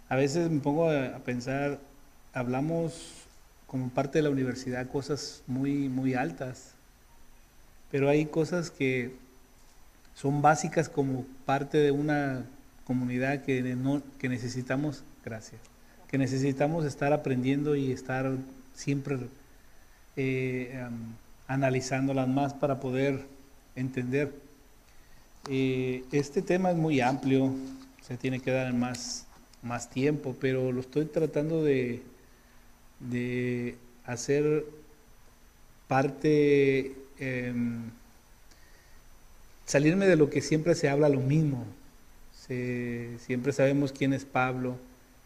A veces me pongo a pensar, hablamos como parte de la universidad cosas muy, muy altas, pero hay cosas que son básicas como parte de una comunidad que necesitamos, gracias, que necesitamos estar aprendiendo y estar siempre analizándolas más para poder entender. Este tema es muy amplio, se tiene que dar más tiempo, pero lo estoy tratando de hacer parte, salirme de lo que siempre se habla lo mismo. Siempre sabemos quién es Pablo.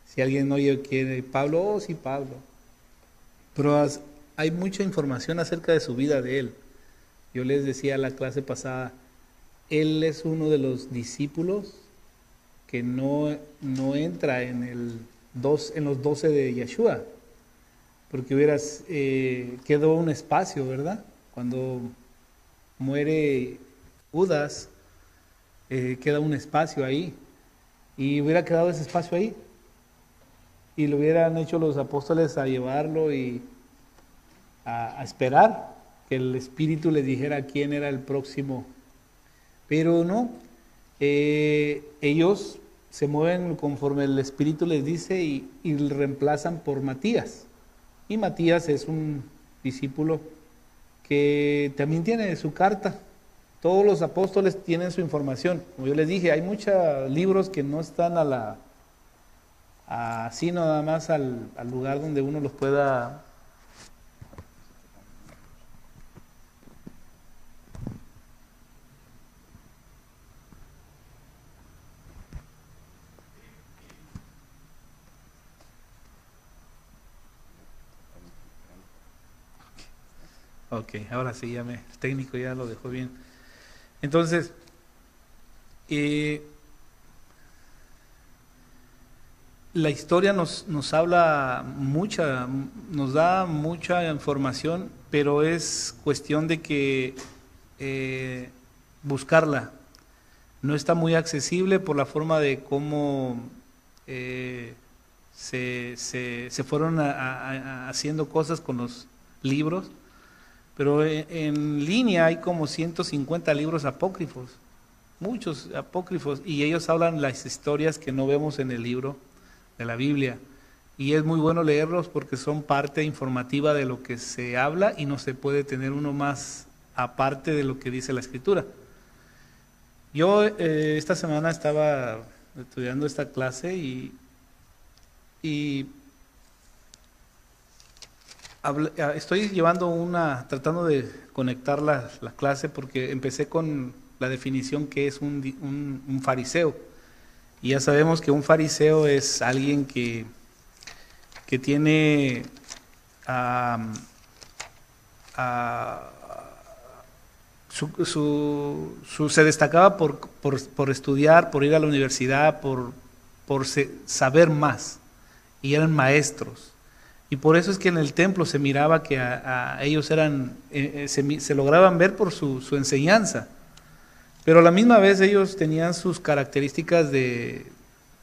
Si alguien oye quién es Pablo, oh sí, Pablo. Pero hay mucha información acerca de su vida de él. Yo les decía a la clase pasada, él es uno de los discípulos que no entra en los 12 de Yeshua, porque quedó un espacio, ¿verdad? Cuando muere Judas, queda un espacio ahí, y hubiera quedado ese espacio ahí, y lo hubieran hecho los apóstoles a llevarlo y a esperar que el Espíritu les dijera quién era el próximo. Pero no, ellos se mueven conforme el Espíritu les dice y reemplazan por Matías. Y Matías es un discípulo que también tiene su carta. Todos los apóstoles tienen su información. Como yo les dije, hay muchos libros que no están así nada más al lugar donde uno los pueda. Ok, ahora sí, el técnico ya lo dejó bien. Entonces, la historia nos habla nos da mucha información, pero es cuestión de que buscarla. No está muy accesible por la forma de cómo se fueron haciendo cosas con los libros, pero en línea hay como 150 libros apócrifos, muchos apócrifos, y ellos hablan las historias que no vemos en el libro de la Biblia. Y es muy bueno leerlos porque son parte informativa de lo que se habla y no se puede tener uno más aparte de lo que dice la Escritura. Yo esta semana estaba estudiando esta clase y estoy tratando de conectar la clase porque empecé con la definición que es un fariseo. Y ya sabemos que un fariseo es alguien que tiene se destacaba por estudiar, por ir a la universidad, por saber más, y eran maestros. Y por eso es que en el templo se miraba que a ellos se lograban ver por su enseñanza. Pero a la misma vez ellos tenían sus características de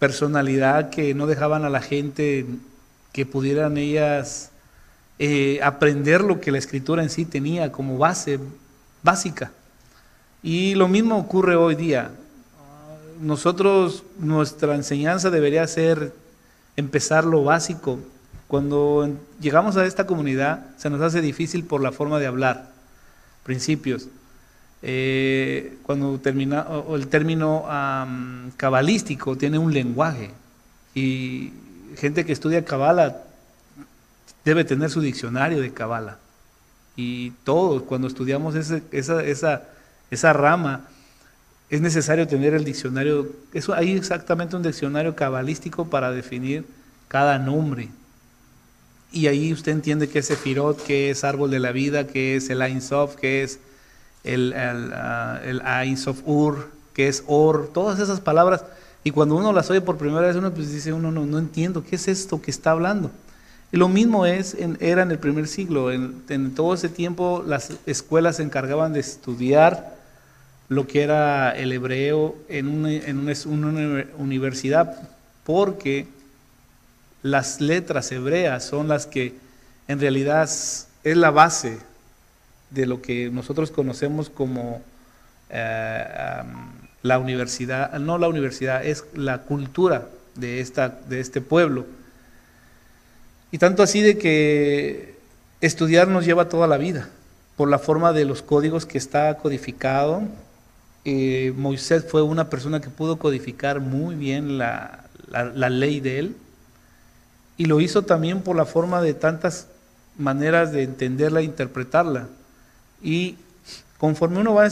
personalidad que no dejaban a la gente que pudieran ellas aprender lo que la Escritura en sí tenía como base básica. Y lo mismo ocurre hoy día. Nuestra enseñanza debería ser empezar lo básico. Cuando llegamos a esta comunidad se nos hace difícil por la forma de hablar, principios. Cuando el término cabalístico tiene un lenguaje y gente que estudia cabala debe tener su diccionario de cabala, y todos cuando estudiamos esa rama es necesario tener el diccionario. Hay exactamente un diccionario cabalístico para definir cada nombre, y ahí usted entiende qué es Sefirot, qué es árbol de la vida, qué es el Ein Sof, qué es el Ein Sof Ur, que es Or, todas esas palabras. Y cuando uno las oye por primera vez, uno pues dice, no entiendo, ¿qué es esto que está hablando? Y lo mismo era en el primer siglo. En todo ese tiempo las escuelas se encargaban de estudiar lo que era el hebreo en una universidad, porque las letras hebreas son las que en realidad es la base de lo que nosotros conocemos como la universidad, no la universidad, es la cultura de este pueblo. Y tanto así de que estudiar nos lleva toda la vida, por la forma de los códigos que está codificado. Moisés fue una persona que pudo codificar muy bien la ley de él, y lo hizo también por la forma de tantas maneras de entenderla e interpretarla. Y conforme uno va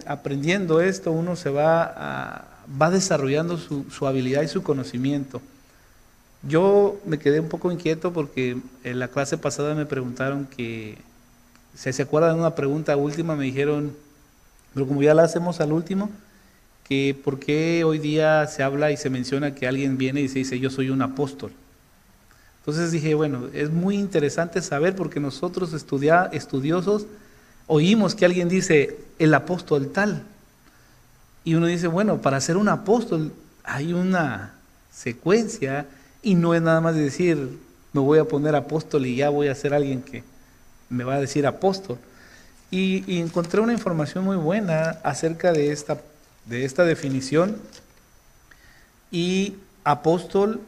aprendiendo esto, uno se va desarrollando su habilidad y su conocimiento. Yo me quedé un poco inquieto porque en la clase pasada me preguntaron que, si se acuerdan de una pregunta última, me dijeron, pero como ya la hacemos al último, que por qué hoy día se habla y se menciona que alguien viene y se dice yo soy un apóstol. Entonces dije, bueno, es muy interesante saber, porque nosotros estudiosos oímos que alguien dice el apóstol tal, y uno dice, bueno, para ser un apóstol hay una secuencia, y no es nada más de decir me voy a poner apóstol y ya voy a ser alguien que me va a decir apóstol. Y encontré una información muy buena acerca de esta definición. Y apóstol,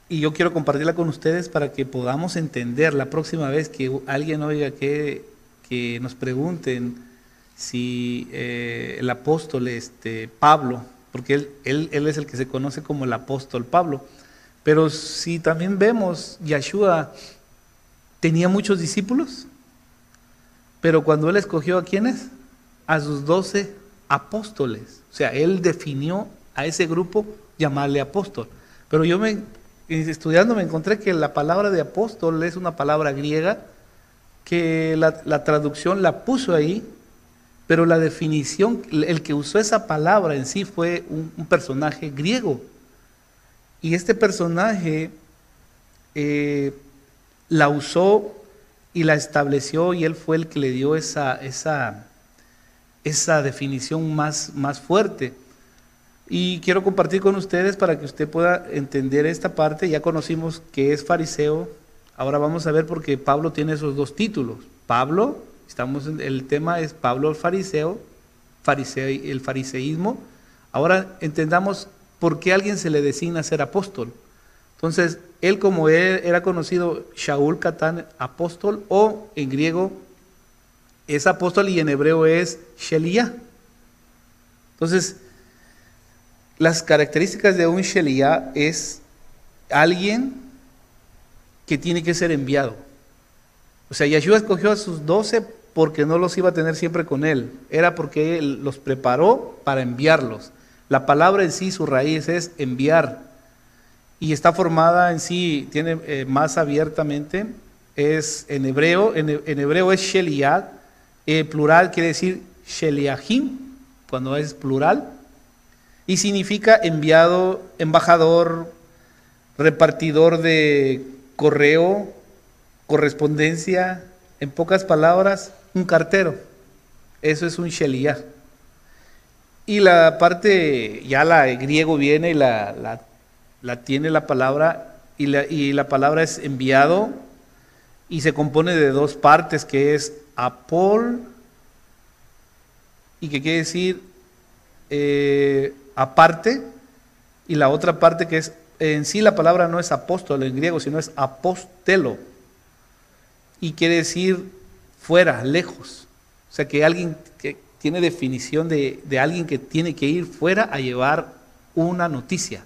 y yo quiero compartirla con ustedes para que podamos entender la próxima vez que alguien oiga que nos pregunten si el apóstol Pablo, porque él es el que se conoce como el apóstol Pablo, pero si también vemos, Yeshua tenía muchos discípulos, pero cuando él escogió ¿a quiénes? A sus 12 apóstoles. O sea, él definió a ese grupo llamarle apóstol. Pero yo estudiando me encontré que la palabra de apóstol es una palabra griega, que la traducción la puso ahí, pero la definición, el que usó esa palabra en sí fue un personaje griego. Y este personaje la usó y la estableció, y él fue el que le dio esa definición más fuerte. Y quiero compartir con ustedes para que usted pueda entender esta parte. Ya conocimos que es fariseo. Ahora vamos a ver por qué Pablo tiene esos dos títulos. Pablo, el tema es Pablo el fariseo, el fariseísmo. Ahora entendamos por qué a alguien se le designa ser apóstol. Entonces, él, como él era conocido Shaul Catán, apóstol, o en griego es apóstol y en hebreo es Sheliá. Entonces, las características de un Sheliá es alguien que tiene que ser enviado. O sea, Yeshua escogió a sus 12 porque no los iba a tener siempre con él. Era porque él los preparó para enviarlos. La palabra en sí, su raíz es enviar. Y está formada en sí, tiene más abiertamente, es en hebreo es Sheliá, plural quiere decir Sheliahim, cuando es plural, y significa enviado, embajador, repartidor de correo, correspondencia, en pocas palabras, un cartero. Eso es un Sheliá. Y la parte, ya la griego viene y la tiene la palabra, y la palabra es enviado, y se compone de dos partes, que es apol, y que quiere decir aparte, y la otra parte que es, en sí la palabra no es apóstol en griego, sino es apóstelo, y quiere decir fuera, lejos. O sea, que alguien que tiene definición de alguien que tiene que ir fuera a llevar una noticia.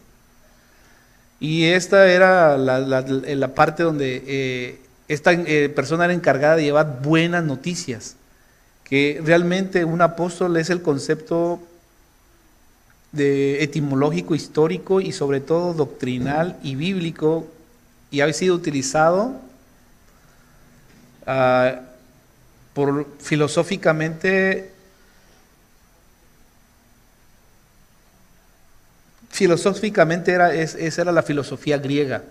Y esta era la parte donde esta persona era encargada de llevar buenas noticias, que realmente un apóstol es el concepto etimológico, histórico y sobre todo doctrinal y bíblico, y ha sido utilizado filosóficamente esa era la filosofía griega.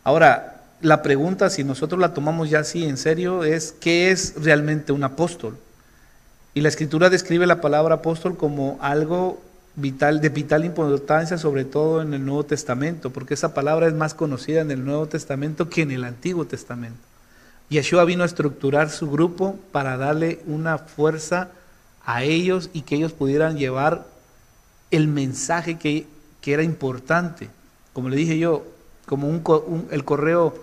Ahora, la pregunta, si nosotros la tomamos ya así en serio, es ¿qué es realmente un apóstol? Y la Escritura describe la palabra apóstol como algo de vital importancia, sobre todo en el Nuevo Testamento, porque esa palabra es más conocida en el Nuevo Testamento que en el Antiguo Testamento. Yeshua vino a estructurar su grupo para darle una fuerza a ellos y que ellos pudieran llevar el mensaje que era importante. Como le dije yo, como el correo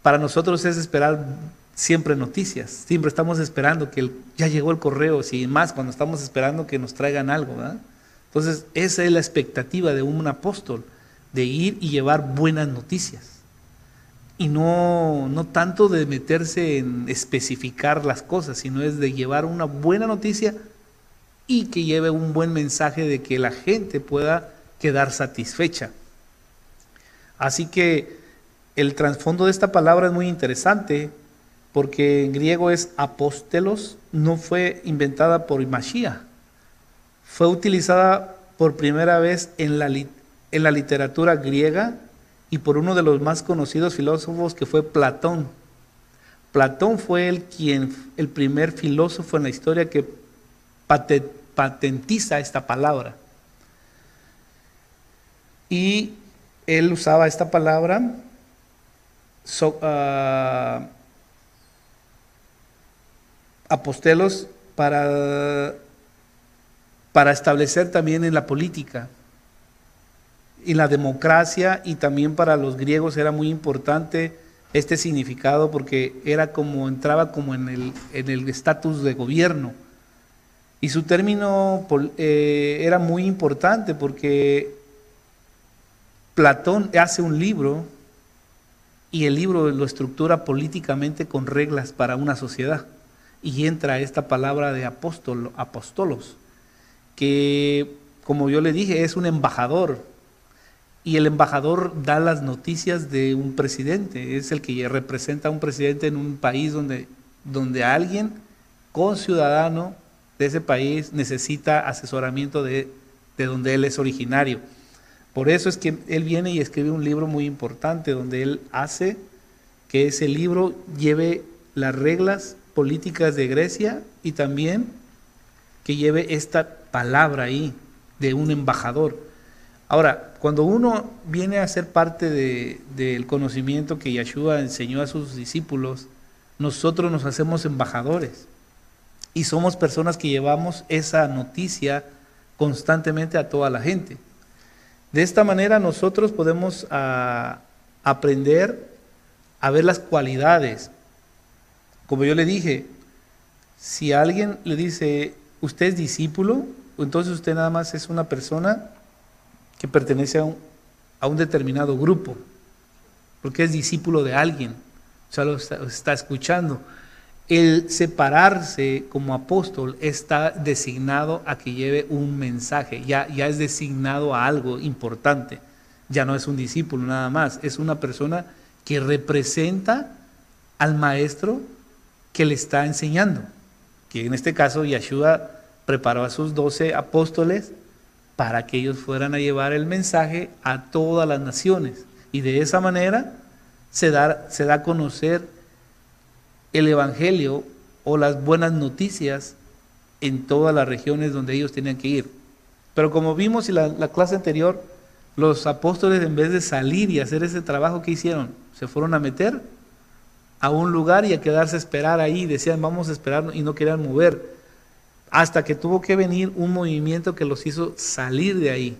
para nosotros es esperar siempre noticias, siempre estamos esperando que ya llegó el correo, si más cuando estamos esperando que nos traigan algo, ¿verdad? Entonces esa es la expectativa de un apóstol, de ir y llevar buenas noticias. Y no tanto de meterse en especificar las cosas, sino es de llevar una buena noticia y que lleve un buen mensaje de que la gente pueda quedar satisfecha. Así que el trasfondo de esta palabra es muy interesante, porque en griego es apóstelos, no fue inventada por Mashiach, fue utilizada por primera vez en la literatura griega y por uno de los más conocidos filósofos, que fue Platón. Platón fue el primer filósofo en la historia que patentiza esta palabra. Y él usaba esta palabra apostelos para establecer también en la política y la democracia, y también para los griegos era muy importante este significado porque entraba como en el estatus de gobierno. Y su término era muy importante porque Platón hace un libro y el libro lo estructura políticamente con reglas para una sociedad. Y entra esta palabra de apóstolos, que como yo le dije es un embajador. Y el embajador da las noticias de un presidente, es el que representa a un presidente en un país donde alguien conciudadano de ese país necesita asesoramiento de donde él es originario. Por eso es que él viene y escribe un libro muy importante, donde él hace que ese libro lleve las reglas políticas de Grecia y también que lleve esta palabra ahí de un embajador. Ahora, cuando uno viene a ser parte del conocimiento que Yeshua enseñó a sus discípulos, nosotros nos hacemos embajadores y somos personas que llevamos esa noticia constantemente a toda la gente. De esta manera nosotros podemos aprender a ver las cualidades. Como yo le dije, si alguien le dice, usted es discípulo, entonces usted nada más es una persona que pertenece a un determinado grupo, porque es discípulo de alguien, o sea, lo está escuchando. El separarse como apóstol está designado a que lleve un mensaje, ya es designado a algo importante, ya no es un discípulo nada más, es una persona que representa al maestro que le está enseñando, que en este caso Yeshua preparó a sus 12 apóstoles para que ellos fueran a llevar el mensaje a todas las naciones, y de esa manera se da a conocer el evangelio o las buenas noticias en todas las regiones donde ellos tenían que ir. Pero como vimos en la clase anterior, los apóstoles, en vez de salir y hacer ese trabajo, ¿qué hicieron? Se fueron a meter a un lugar y a quedarse a esperar ahí, decían vamos a esperar, y no querían mover, hasta que tuvo que venir un movimiento que los hizo salir de ahí,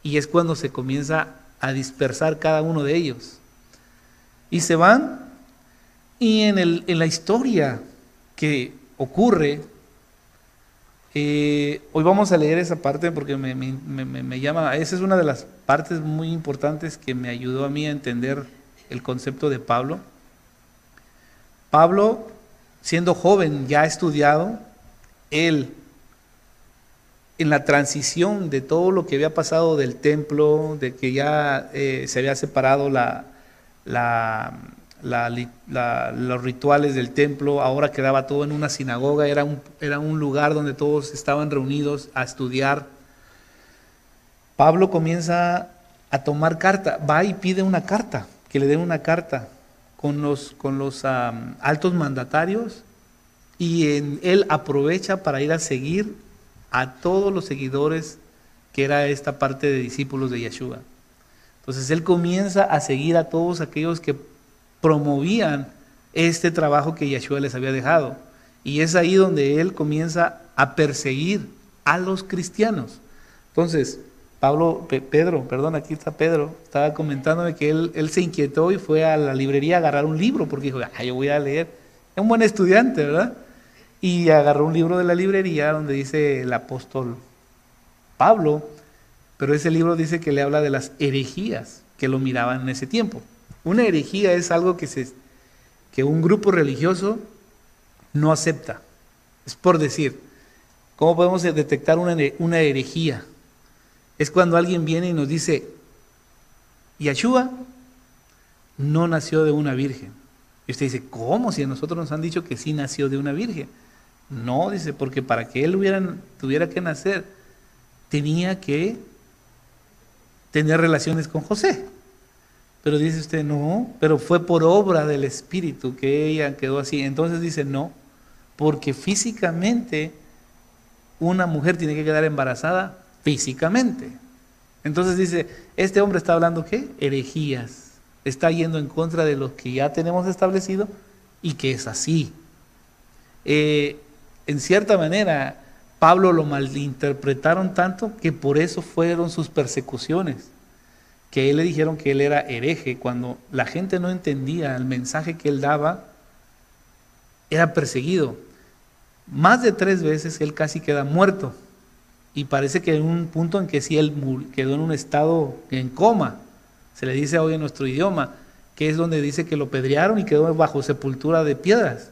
y es cuando se comienza a dispersar cada uno de ellos, y se van. Y en la historia que ocurre, hoy vamos a leer esa parte porque me llama, esa es una de las partes muy importantes que me ayudó a mí a entender el concepto de Pablo. Pablo, siendo joven, ya estudiado, él, en la transición de todo lo que había pasado del templo, de que ya se había separado los rituales del templo, ahora quedaba todo en una sinagoga, era un lugar donde todos estaban reunidos a estudiar. Pablo comienza a tomar carta, va y pide una carta, que le den una carta con los altos mandatarios, y él aprovecha para ir a seguir a todos los seguidores que era esta parte de discípulos de Yeshua. Entonces él comienza a seguir a todos aquellos que promovían este trabajo que Yeshua les había dejado. Y es ahí donde él comienza a perseguir a los cristianos. Entonces, aquí está Pedro, estaba comentándome que él se inquietó y fue a la librería a agarrar un libro, porque dijo, yo voy a leer. Es un buen estudiante, ¿verdad? Y agarró un libro de la librería donde dice el apóstol Pablo, pero ese libro dice que le habla de las herejías que lo miraban en ese tiempo. Una herejía es algo que un grupo religioso no acepta. Es por decir, ¿cómo podemos detectar una herejía? Es cuando alguien viene y nos dice, Yeshua no nació de una virgen. Y usted dice, ¿cómo? Si a nosotros nos han dicho que sí nació de una virgen. No, dice, porque para que él tuviera que nacer, tenía que tener relaciones con José. Pero dice usted, no, pero fue por obra del Espíritu que ella quedó así. Entonces dice, no, porque físicamente una mujer tiene que quedar embarazada físicamente. Entonces dice, este hombre está hablando, ¿qué? Herejías. Está yendo en contra de lo que ya tenemos establecido y que es así. En cierta manera, Pablo lo malinterpretaron tanto que por eso fueron sus persecuciones. Que él le dijeron que él era hereje, cuando la gente no entendía el mensaje que él daba, era perseguido. Más de 3 veces él casi queda muerto. Y parece que en un punto en que sí él quedó en un estado en coma, se le dice hoy en nuestro idioma, que es donde dice que lo pedrearon y quedó bajo sepultura de piedras.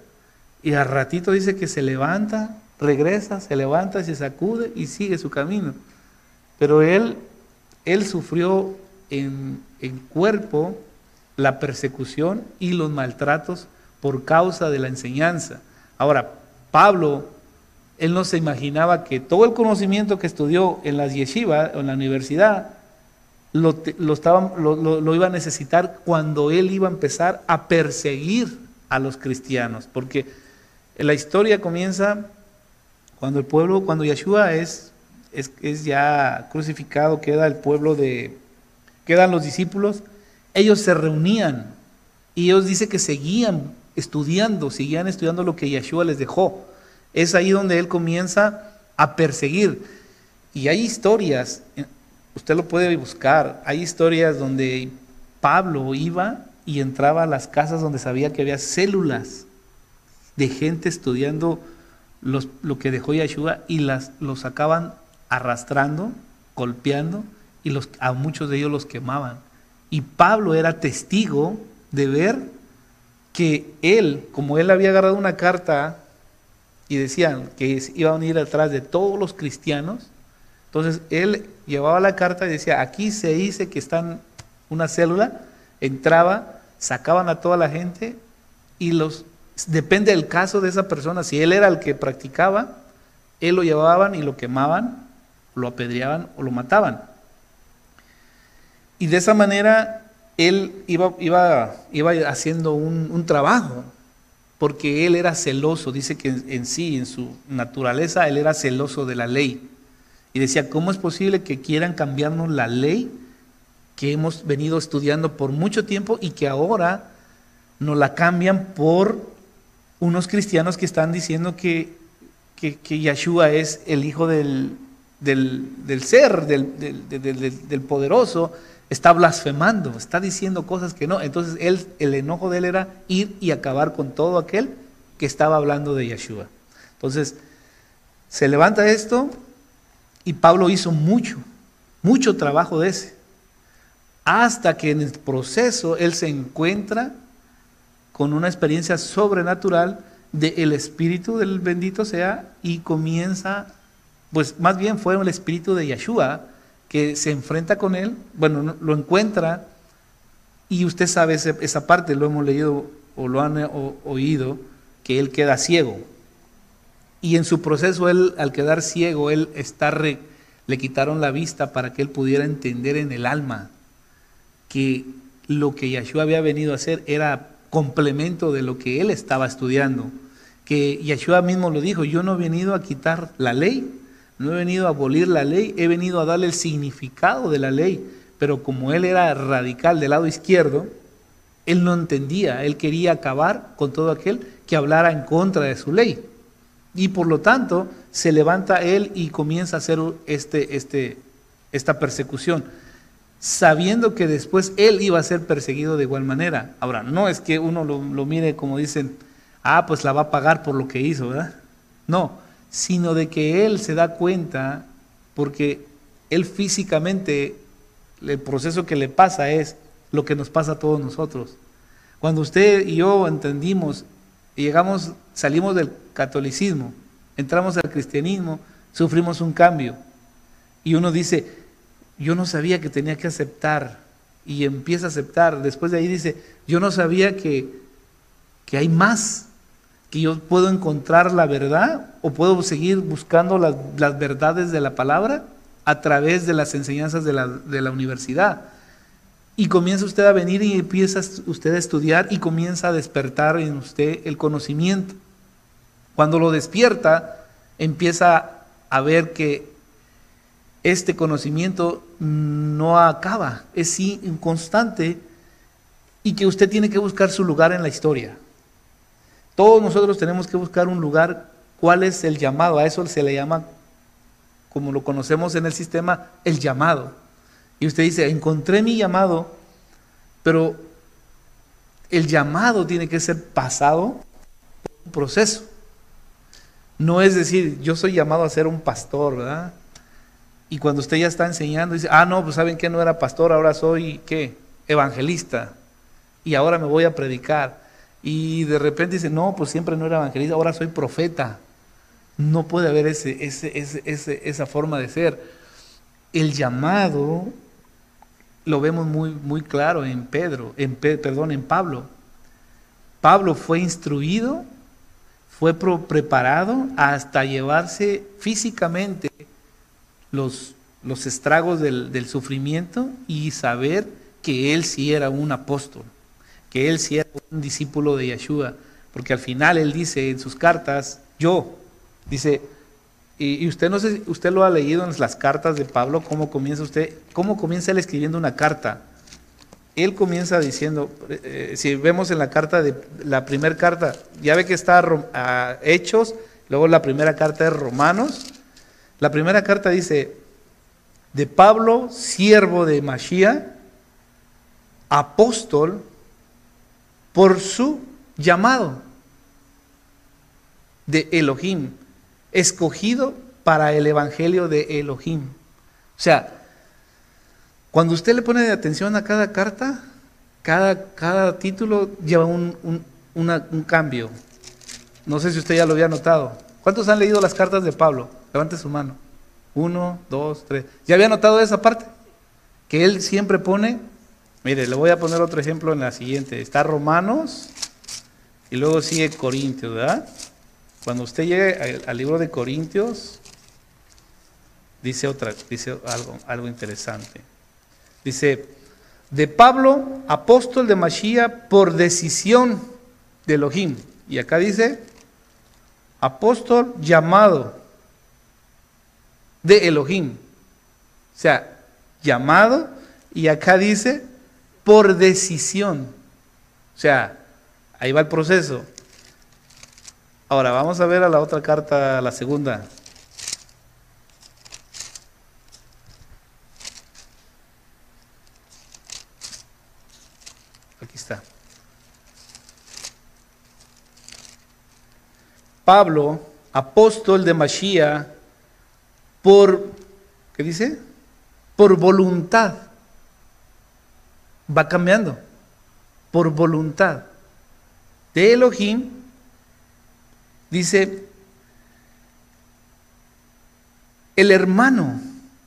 Y al ratito dice que se levanta, regresa, se levanta, se sacude y sigue su camino. Pero él sufrió en cuerpo la persecución y los maltratos por causa de la enseñanza. Ahora, Pablo, él no se imaginaba que todo el conocimiento que estudió en las yeshiva, en la universidad, lo iba a necesitar cuando él iba a empezar a perseguir a los cristianos, porque la historia comienza cuando Yeshua es ya crucificado, quedan los discípulos, ellos se reunían y ellos dicen que seguían estudiando lo que Yeshua les dejó. Es ahí donde él comienza a perseguir. Y hay historias, usted lo puede buscar, hay historias donde Pablo iba y entraba a las casas donde sabía que había células de gente estudiando lo que dejó Yeshua y los sacaban arrastrando, golpeando, y a muchos de ellos los quemaban. Y Pablo era testigo de ver que él, como él había agarrado una carta y decían que iban a ir atrás de todos los cristianos, entonces él llevaba la carta y decía, aquí se dice que están una célula, entraba, sacaban a toda la gente y depende del caso de esa persona, si él era el que practicaba, él lo llevaban y lo quemaban, lo apedreaban o lo mataban. Y de esa manera él iba haciendo un trabajo, porque él era celoso, dice que en su naturaleza, él era celoso de la ley. Y decía, ¿cómo es posible que quieran cambiarnos la ley que hemos venido estudiando por mucho tiempo y que ahora nos la cambian por unos cristianos que están diciendo que Yeshua es el hijo del ser, del poderoso? Está blasfemando, está diciendo cosas que no. Entonces el enojo de él era ir y acabar con todo aquel que estaba hablando de Yeshua. Entonces se levanta esto y Pablo hizo mucho trabajo de ese, hasta que en el proceso él se encuentra con una experiencia sobrenatural del Espíritu del bendito sea, y comienza, pues más bien fue el Espíritu de Yeshua que se enfrenta con él, lo encuentra, y usted sabe esa parte, lo hemos leído o lo han oído, que él queda ciego. Y en su proceso, él, al quedar ciego, le quitaron la vista para que él pudiera entender en el alma que lo que Yeshua había venido a hacer era complemento de lo que él estaba estudiando. Que Yeshua mismo lo dijo, yo no he venido a quitar la ley, No he venido a abolir la ley, he venido a darle el significado de la ley. Pero como él era radical del lado izquierdo, él no entendía, él quería acabar con todo aquel que hablara en contra de su ley. Y por lo tanto, se levanta él y comienza a hacer esta persecución, sabiendo que después él iba a ser perseguido de igual manera. Ahora, no es que uno lo mire como dicen, pues la va a pagar por lo que hizo, ¿verdad? No, sino de que él se da cuenta, porque él físicamente, el proceso que le pasa es lo que nos pasa a todos nosotros. Cuando usted y yo entendimos, salimos del catolicismo, entramos al cristianismo, sufrimos un cambio. Y uno dice, yo no sabía que tenía que aceptar, y empieza a aceptar. Después de ahí dice, yo no sabía que hay más, que yo puedo encontrar la verdad, o puedo seguir buscando las verdades de la palabra a través de las enseñanzas de la universidad. Y comienza usted a venir y empieza usted a estudiar y comienza a despertar en usted el conocimiento. Cuando lo despierta, empieza a ver que este conocimiento no acaba, es inconstante, y que usted tiene que buscar su lugar en la historia. Todos nosotros tenemos que buscar un lugar. ¿Cuál es el llamado? A eso se le llama, como lo conocemos en el sistema, el llamado. Y usted dice, encontré mi llamado, pero el llamado tiene que ser pasado por un proceso. No es decir, yo soy llamado a ser un pastor, ¿verdad? Y cuando usted ya está enseñando, dice, no, pues ¿saben qué? No era pastor, ahora soy, ¿qué? Evangelista. Y ahora me voy a predicar. Y de repente dice, no, pues siempre no era evangelista, ahora soy profeta. No puede haber esa forma de ser. El llamado lo vemos muy, muy claro en Pablo. Pablo fue instruido, fue preparado hasta llevarse físicamente los estragos del sufrimiento y saber que él sí era un apóstol, que él sí era un discípulo de Yeshua, porque al final él dice en sus cartas, dice, y usted no sé, usted lo ha leído en las cartas de Pablo, cómo comienza él escribiendo una carta. Él comienza diciendo, si vemos en la carta la primera carta, ya ve que está Hechos, luego la primera carta es Romanos. La primera carta dice, de Pablo, siervo de Mashiach, apóstol, por su llamado de Elohim, escogido para el evangelio de Elohim. O sea, cuando usted le pone atención a cada carta, cada título lleva un cambio. No sé si usted ya lo había notado. ¿Cuántos han leído las cartas de Pablo? Levante su mano. 1, 2, 3. ¿Ya había notado esa parte? Que él siempre pone, mire, le voy a poner otro ejemplo en la siguiente. Está Romanos y luego sigue Corintios, ¿verdad? Cuando usted llegue al libro de Corintios, dice algo interesante. Dice, de Pablo, apóstol de Mashiach, por decisión de Elohim. Y acá dice, apóstol llamado de Elohim. O sea, llamado, y acá dice, por decisión. O sea, ahí va el proceso. Ahora, vamos a ver a la otra carta, la segunda. Aquí está. Pablo, apóstol de Mashiach, ¿qué dice? Por voluntad. Va cambiando. Por voluntad de Elohim, dice, el hermano,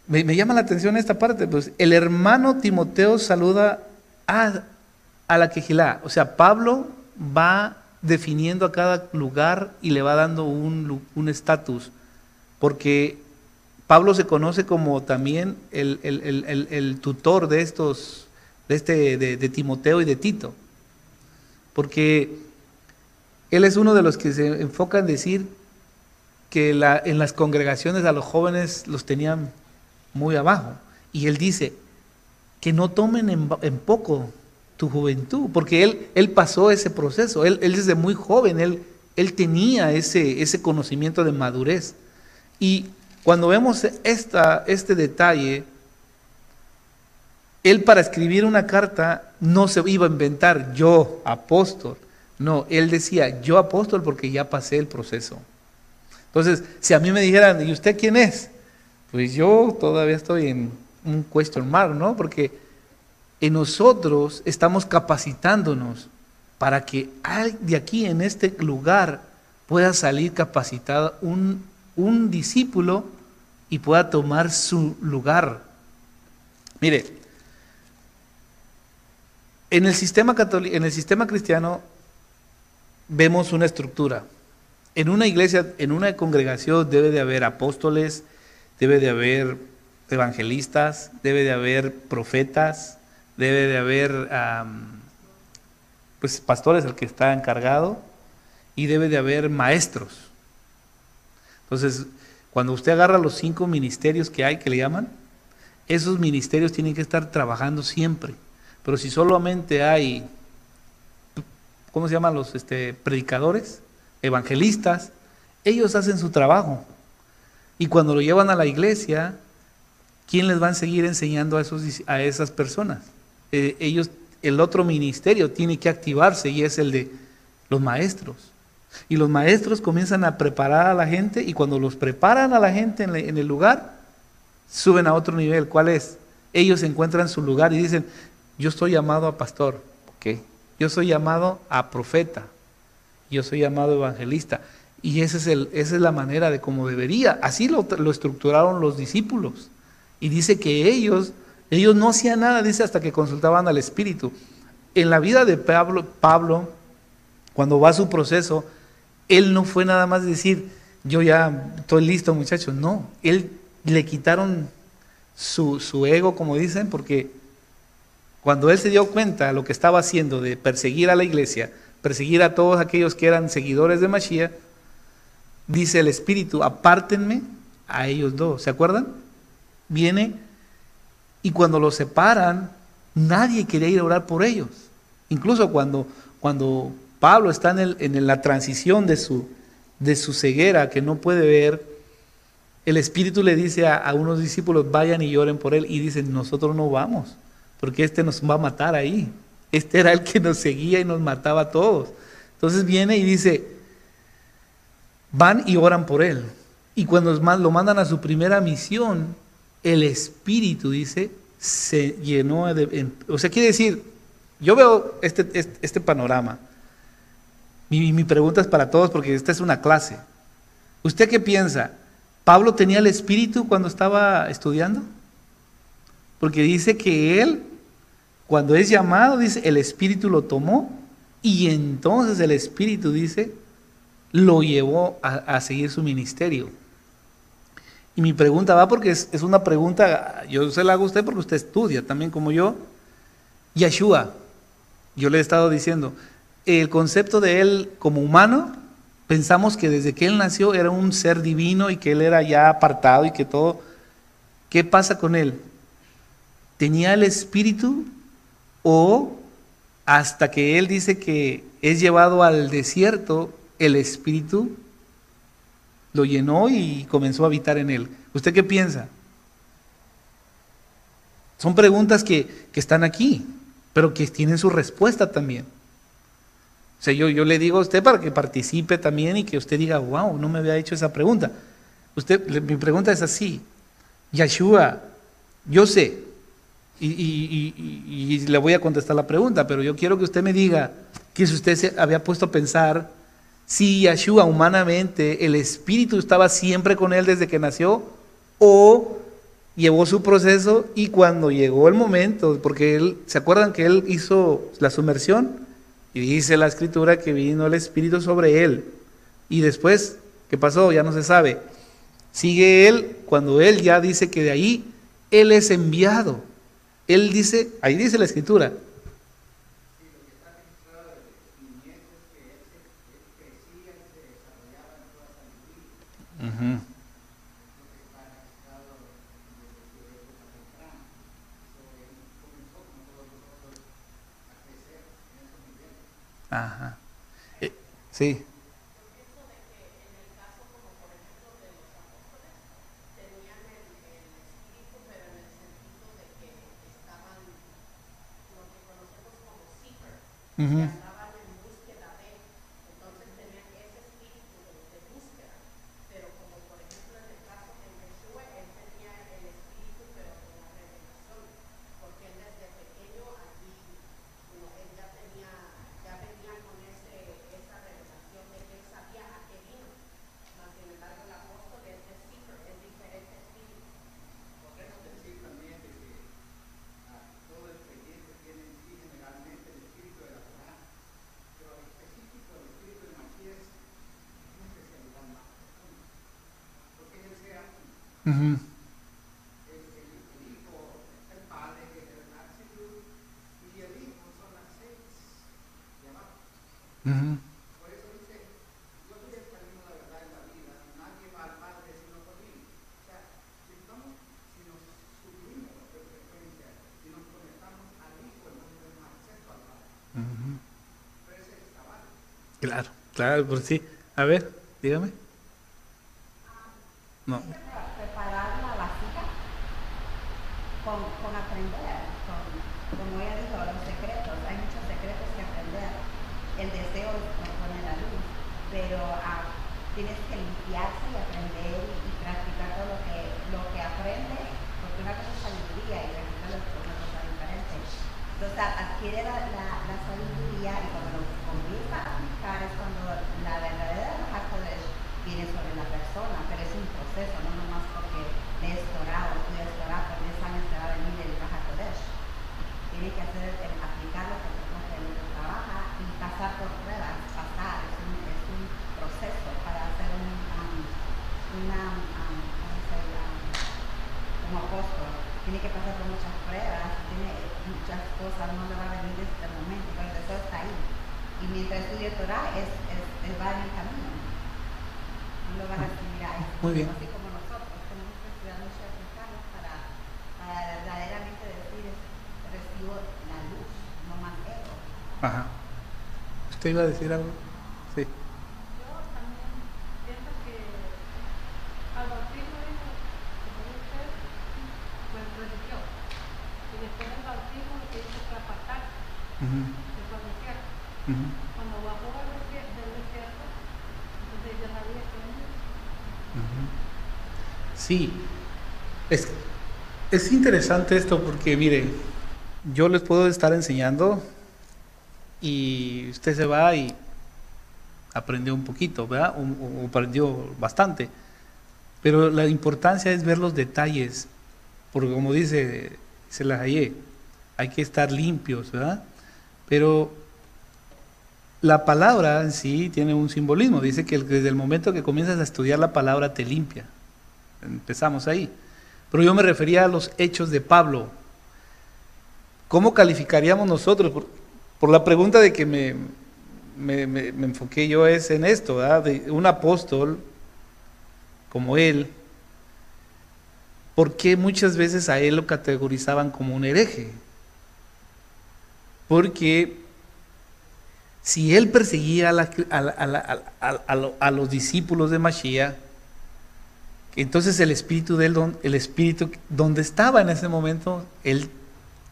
me llama la atención esta parte, pues el hermano Timoteo saluda a la Quejilá. O sea, Pablo va definiendo a cada lugar y le va dando un estatus, porque Pablo se conoce como también el tutor de Timoteo y de Tito, porque él es uno de los que se enfoca en decir que en las congregaciones a los jóvenes los tenían muy abajo. Y él dice, que no tomen en poco tu juventud, porque él pasó ese proceso, él desde muy joven, él tenía ese conocimiento de madurez. Y cuando vemos este detalle, él para escribir una carta no se iba a inventar yo, apóstol. No, él decía, yo apóstol porque ya pasé el proceso. Entonces, si a mí me dijeran, ¿y usted quién es? Pues yo todavía estoy en un question mark, ¿no? Porque en nosotros estamos capacitándonos para que de aquí en este lugar pueda salir capacitado un discípulo y pueda tomar su lugar. Mire, en el sistema católico, en el sistema cristiano vemos una estructura. En una iglesia, en una congregación debe de haber apóstoles, debe de haber evangelistas, debe de haber profetas, debe de haber pues pastores, el que está encargado, y debe de haber maestros. Entonces, cuando usted agarra los 5 ministerios que hay, que le llaman, esos ministerios tienen que estar trabajando siempre. Pero si solamente hay, ¿cómo se llaman los predicadores? Evangelistas, ellos hacen su trabajo. Y cuando lo llevan a la iglesia, ¿quién les va a seguir enseñando a esas personas? El otro ministerio tiene que activarse y es el de los maestros. Y los maestros comienzan a preparar a la gente y cuando los preparan a la gente en el lugar, suben a otro nivel. ¿Cuál es? Ellos encuentran su lugar y dicen, yo estoy llamado a pastor, ¿ok? Yo soy llamado a profeta, yo soy llamado evangelista. Y esa es la manera de cómo debería. Así lo estructuraron los discípulos. Y dice que ellos no hacían nada, dice, hasta que consultaban al Espíritu. En la vida de Pablo, cuando va a su proceso, él no fue nada más decir, yo ya estoy listo, muchachos. No, él le quitaron su ego, como dicen, porque cuando él se dio cuenta de lo que estaba haciendo de perseguir a la iglesia, perseguir a todos aquellos que eran seguidores de Mashiach, dice el Espíritu, apártenme a ellos dos. ¿Se acuerdan? Viene y cuando los separan, nadie quería ir a orar por ellos. Incluso cuando Pablo está en la transición de su ceguera, que no puede ver, el Espíritu le dice a unos discípulos, vayan y lloren por él. Y dicen, nosotros no vamos, porque nos va a matar ahí. Era el que nos seguía y nos mataba a todos. Entonces viene y dice, van y oran por él. Y cuando lo mandan a su primera misión, el Espíritu, dice, se llenó o sea, quiere decir, yo veo este panorama. Mi pregunta es para todos porque esta es una clase. ¿Usted qué piensa? ¿Pablo tenía el Espíritu cuando estaba estudiando? Porque dice que él, cuando es llamado, dice, el Espíritu lo tomó y entonces el Espíritu, dice, lo llevó a seguir su ministerio. Y mi pregunta va porque es una pregunta, yo se la hago a usted porque usted estudia también como yo. Yeshua, yo le he estado diciendo, el concepto de él como humano, pensamos que desde que él nació era un ser divino y que él era ya apartado y que todo. ¿Qué pasa con él? ¿Tenía el Espíritu o hasta que él dice que es llevado al desierto, el Espíritu lo llenó y comenzó a habitar en él? ¿Usted qué piensa? Son preguntas que están aquí, pero que tienen su respuesta también. O sea, yo le digo a usted para que participe también y que usted diga, wow, no me había hecho esa pregunta. Mi pregunta es así, Yeshua, yo sé, y le voy a contestar la pregunta, pero yo quiero que usted me diga que si usted se había puesto a pensar si Yeshua humanamente, el Espíritu estaba siempre con él desde que nació o llevó su proceso y cuando llegó el momento, porque ¿se acuerdan que él hizo la sumersión? Y dice la Escritura que vino el Espíritu sobre él. Y después, ¿qué pasó? Ya no se sabe. Sigue él, cuando él ya dice que de ahí, él es enviado. Él dice, ahí dice la Escritura. Ajá. Sí. Ujú. Ujú. Ujú. Ujú. Claro, claro, por sí. A ver, dígame. No. Preparar la vasija con aprender, como ella dijo, los secretos. Hay muchos secretos que aprender. El deseo es poner la luz, pero tienes que limpiarse y aprender y practicar todo lo que aprendes, porque una cosa es sabiduría y resulta una cosa diferente. Entonces adquiere la sabiduría y cuando lo comienza a aplicar es cuando la verdadera Hakodesh viene sobre la persona, pero es un proceso, no nomás porque lees Torah o estudias Torah, por 10 años te va a venir el Hakodesh. Tiene que aplicar lo que trabaja y pasar por pruebas, es un proceso para hacer como apóstol. Tiene que pasar por muchas pruebas, tiene muchas cosas, no le va a venir desde el momento, pero el deseo está ahí. Y mientras estudia Torah, va en el camino. No lo va a recibir ahí. Muy bien. Así como nosotros, tenemos que estudiar mucho y aplicarnos para verdaderamente decir, recibo la luz, no más ego. Ajá. ¿Usted iba a decir algo? Sí. Yo también pienso que al bautismo dijo, como usted, pues religió. Y después del bautismo lo que hizo fue apartarse, Ujú. se fue al desierto. Ujú. Cuando bajó del desierto, entonces ya sabía que venía. Ujú. Sí, es, es interesante esto porque, mire, yo les puedo estar enseñando y usted se va y aprendió un poquito, ¿verdad? O aprendió bastante. Pero la importancia es ver los detalles, porque como dice la Hayé, hay que estar limpios, ¿verdad? Pero la palabra en sí tiene un simbolismo, dice que desde el momento que comienzas a estudiar la palabra te limpia. Empezamos ahí. Pero yo me refería a los hechos de Pablo. ¿Cómo calificaríamos nosotros? Por la pregunta de que me enfoqué yo es en esto, ¿verdad? De un apóstol como él, ¿por qué muchas veces a él lo categorizaban como un hereje? Porque si él perseguía a los discípulos de Mashiach, entonces el espíritu de él, el espíritu donde estaba en ese momento, él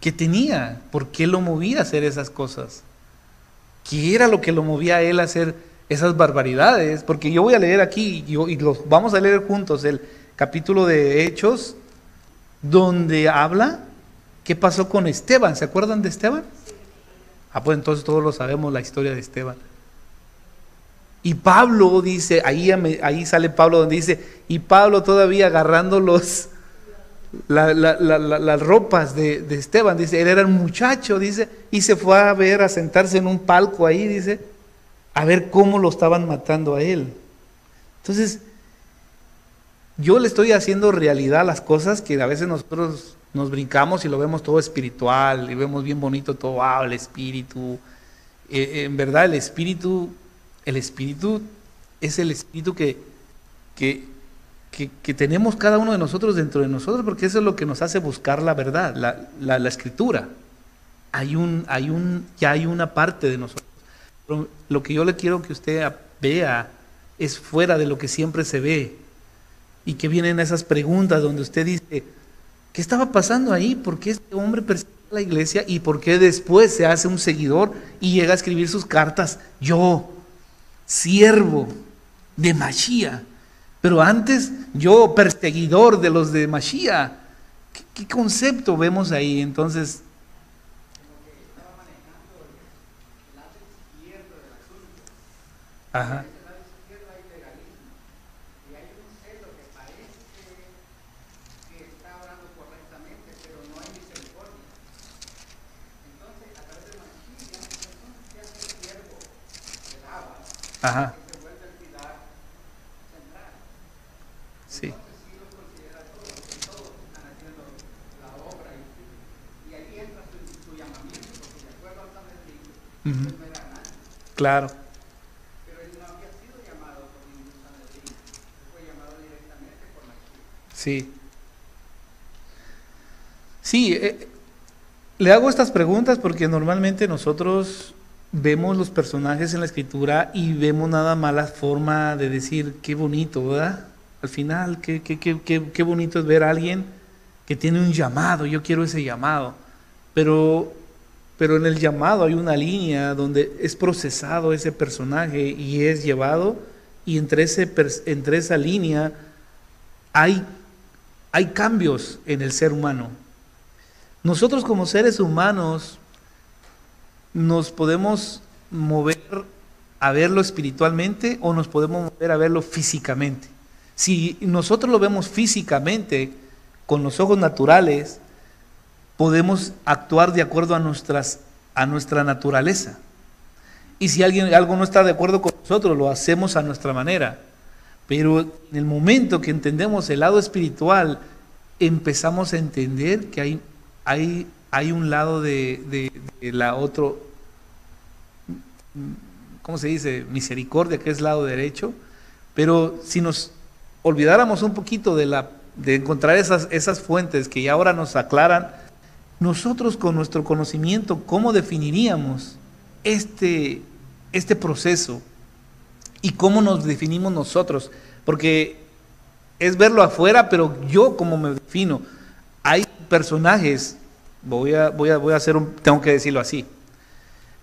que tenía, ¿por qué lo movía a hacer esas cosas? ¿Qué era lo que lo movía a él a hacer esas barbaridades? Porque yo voy a leer aquí, y los vamos a leer juntos, el capítulo de Hechos, donde habla qué pasó con Esteban. ¿Se acuerdan de Esteban? Ah, pues entonces todos lo sabemos, la historia de Esteban. Y Pablo dice, ahí sale Pablo donde dice, y Pablo todavía agarrando las ropas de Esteban, dice, él era un muchacho, dice, y se fue a ver, a sentarse en un palco ahí, dice, a ver cómo lo estaban matando a él. Entonces, yo le estoy haciendo realidad las cosas que a veces nosotros nos brincamos y lo vemos todo espiritual, y vemos bien bonito todo, el espíritu. En verdad, el espíritu es el espíritu que, que tenemos cada uno de nosotros dentro de nosotros, porque eso es lo que nos hace buscar la verdad, la escritura. Ya hay una parte de nosotros. Pero lo que yo le quiero que usted vea es fuera de lo que siempre se ve. Y que vienen esas preguntas donde usted dice, ¿qué estaba pasando ahí? ¿Por qué este hombre persigue a la iglesia? ¿Y por qué después se hace un seguidor y llega a escribir sus cartas? Yo, siervo de Mashiach. Pero antes, yo, perseguidor de los de Mashiach. ¿Qué concepto vemos ahí? Entonces, ajá. Ajá. Sí. Ujú. Claro. Sí. Sí, le hago estas preguntas porque normalmente nosotros vemos los personajes en la escritura y vemos nada más la forma de decir, qué bonito, ¿verdad? Al final, qué bonito es ver a alguien que tiene un llamado, yo quiero ese llamado. Pero en el llamado hay una línea donde es procesado ese personaje y es llevado, y entre esa línea hay cambios en el ser humano. Nosotros como seres humanos nos podemos mover a verlo espiritualmente o nos podemos mover a verlo físicamente. Si nosotros lo vemos físicamente, con los ojos naturales, podemos actuar de acuerdo a nuestra naturaleza. Y si algo no está de acuerdo con nosotros, lo hacemos a nuestra manera. Pero en el momento que entendemos el lado espiritual, empezamos a entender que hay un lado de la otro, ¿cómo se dice? Misericordia, que es lado derecho. Pero si nos olvidáramos un poquito de encontrar esas fuentes que ya ahora nos aclaran, nosotros con nuestro conocimiento, ¿cómo definiríamos este proceso? ¿Y cómo nos definimos nosotros? Porque es verlo afuera, pero yo como me defino. Hay personajes, tengo que decirlo así.